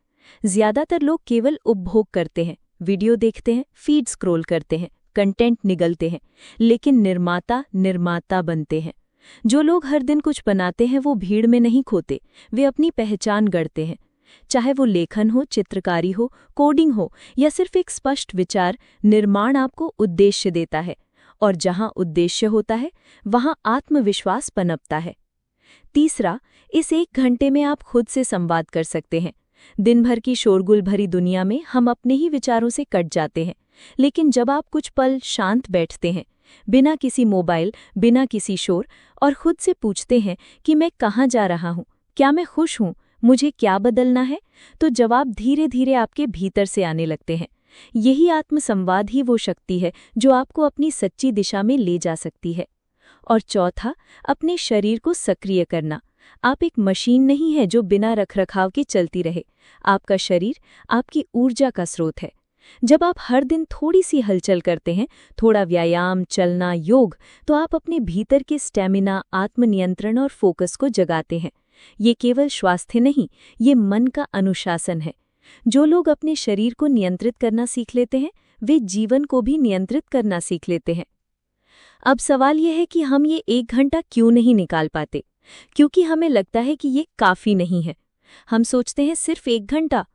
ज्यादातर लोग केवल उपभोग करते हैं, वीडियो देखते हैं, फीड स्क्रॉल करते हैं, कंटेंट निगलते हैं, लेकिन निर्माता बनते हैं। जो लोग हर दिन कुछ बनाते हैं वो भीड़ में नहीं खोते, वे अपनी पहचान गढ़ते हैं। चाहे वो लेखन हो, चित्रकारी हो, कोडिंग हो या सिर्फ एक स्पष्ट विचार, निर्माण आपको उद्देश्य देता है, और जहां उद्देश्य होता है वहां आत्मविश्वास पनपता है। तीसरा, इस 1 घंटे में आप खुद से संवाद कर सकते हैं। दिन भर की शोरगुल भरी दुनिया में हम अपने ही विचारों से कट जाते हैं, लेकिन जब आप कुछ पल शांत बैठते हैं, बिना किसी मोबाइल, बिना किसी शोर, और खुद से पूछते हैं कि मैं कहाँ जा रहा हूँ, क्या मैं खुश हूँ, मुझे क्या बदलना है, तो जवाब धीरे धीरे आपके भीतर से आने लगते हैं। यही आत्मसंवाद ही वो शक्ति है जो आपको अपनी सच्ची दिशा में ले जा सकती है। और चौथा, अपने शरीर को सक्रिय करना। आप एक मशीन नहीं है जो बिना रखरखाव के चलती रहे। आपका शरीर आपकी ऊर्जा का स्रोत है। जब आप हर दिन थोड़ी सी हलचल करते हैं, थोड़ा व्यायाम, चलना, योग, तो आप अपने भीतर के स्टैमिना, आत्मनियंत्रण और फोकस को जगाते हैं। ये केवल स्वास्थ्य नहीं, ये मन का अनुशासन है। जो लोग अपने शरीर को नियंत्रित करना सीख लेते हैं वे जीवन को भी नियंत्रित करना सीख लेते हैं। अब सवाल यह है कि हम ये 1 घंटा क्यों नहीं निकाल पाते? क्योंकि हमें लगता है कि ये काफी नहीं है। हम सोचते हैं सिर्फ 1 घंटा,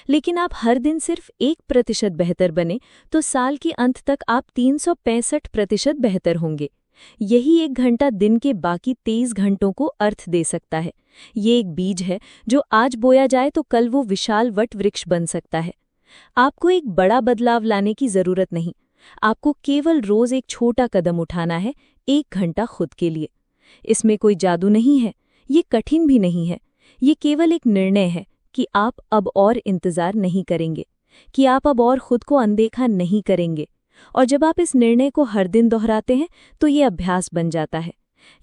लेकिन आप हर दिन सिर्फ 1% बेहतर बने तो साल के अंत तक आप 365% बेहतर होंगे। यही 1 घंटा दिन के बाकी 23 घंटों को अर्थ दे सकता है। ये एक बीज है जो आज बोया जाए तो कल वो विशाल वट वृक्ष बन सकता है। आपको एक बड़ा बदलाव लाने की जरूरत नहीं, आपको केवल रोज एक छोटा कदम उठाना है, 1 घंटा खुद के लिए। इसमें कोई जादू नहीं है, ये कठिन भी नहीं है, ये केवल एक निर्णय है कि आप अब और इंतजार नहीं करेंगे, कि आप अब और खुद को अनदेखा नहीं करेंगे। और जब आप इस निर्णय को हर दिन दोहराते हैं तो ये अभ्यास बन जाता है।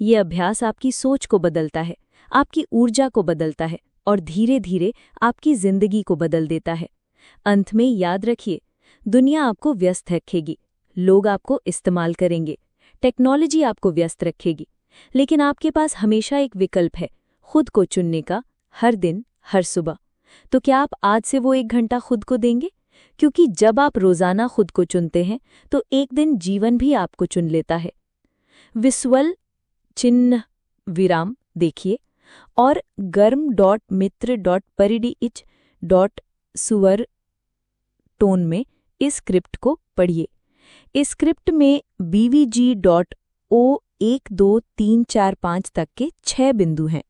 ये अभ्यास आपकी सोच को बदलता है, आपकी ऊर्जा को बदलता है और धीरे धीरे आपकी जिंदगी को बदल देता है। अंत में याद रखिए, दुनिया आपको व्यस्त रखेगी, लोग आपको इस्तेमाल करेंगे, टेक्नोलॉजी आपको व्यस्त रखेगी, लेकिन आपके पास हमेशा एक विकल्प है, खुद को चुनने का, हर दिन, हर सुबह। तो क्या आप आज से वो 1 घंटा खुद को देंगे? क्योंकि जब आप रोजाना खुद को चुनते हैं तो एक दिन जीवन भी आपको चुन लेता है। विसुअल चिन्ह विराम देखिए और गर्म.मित्र.परिडीइच.सुवर टोन में इस स्क्रिप्ट को पढ़िए। इस स्क्रिप्ट में BVG.O 1 2 3 4 5 तक के 6 बिंदु हैं।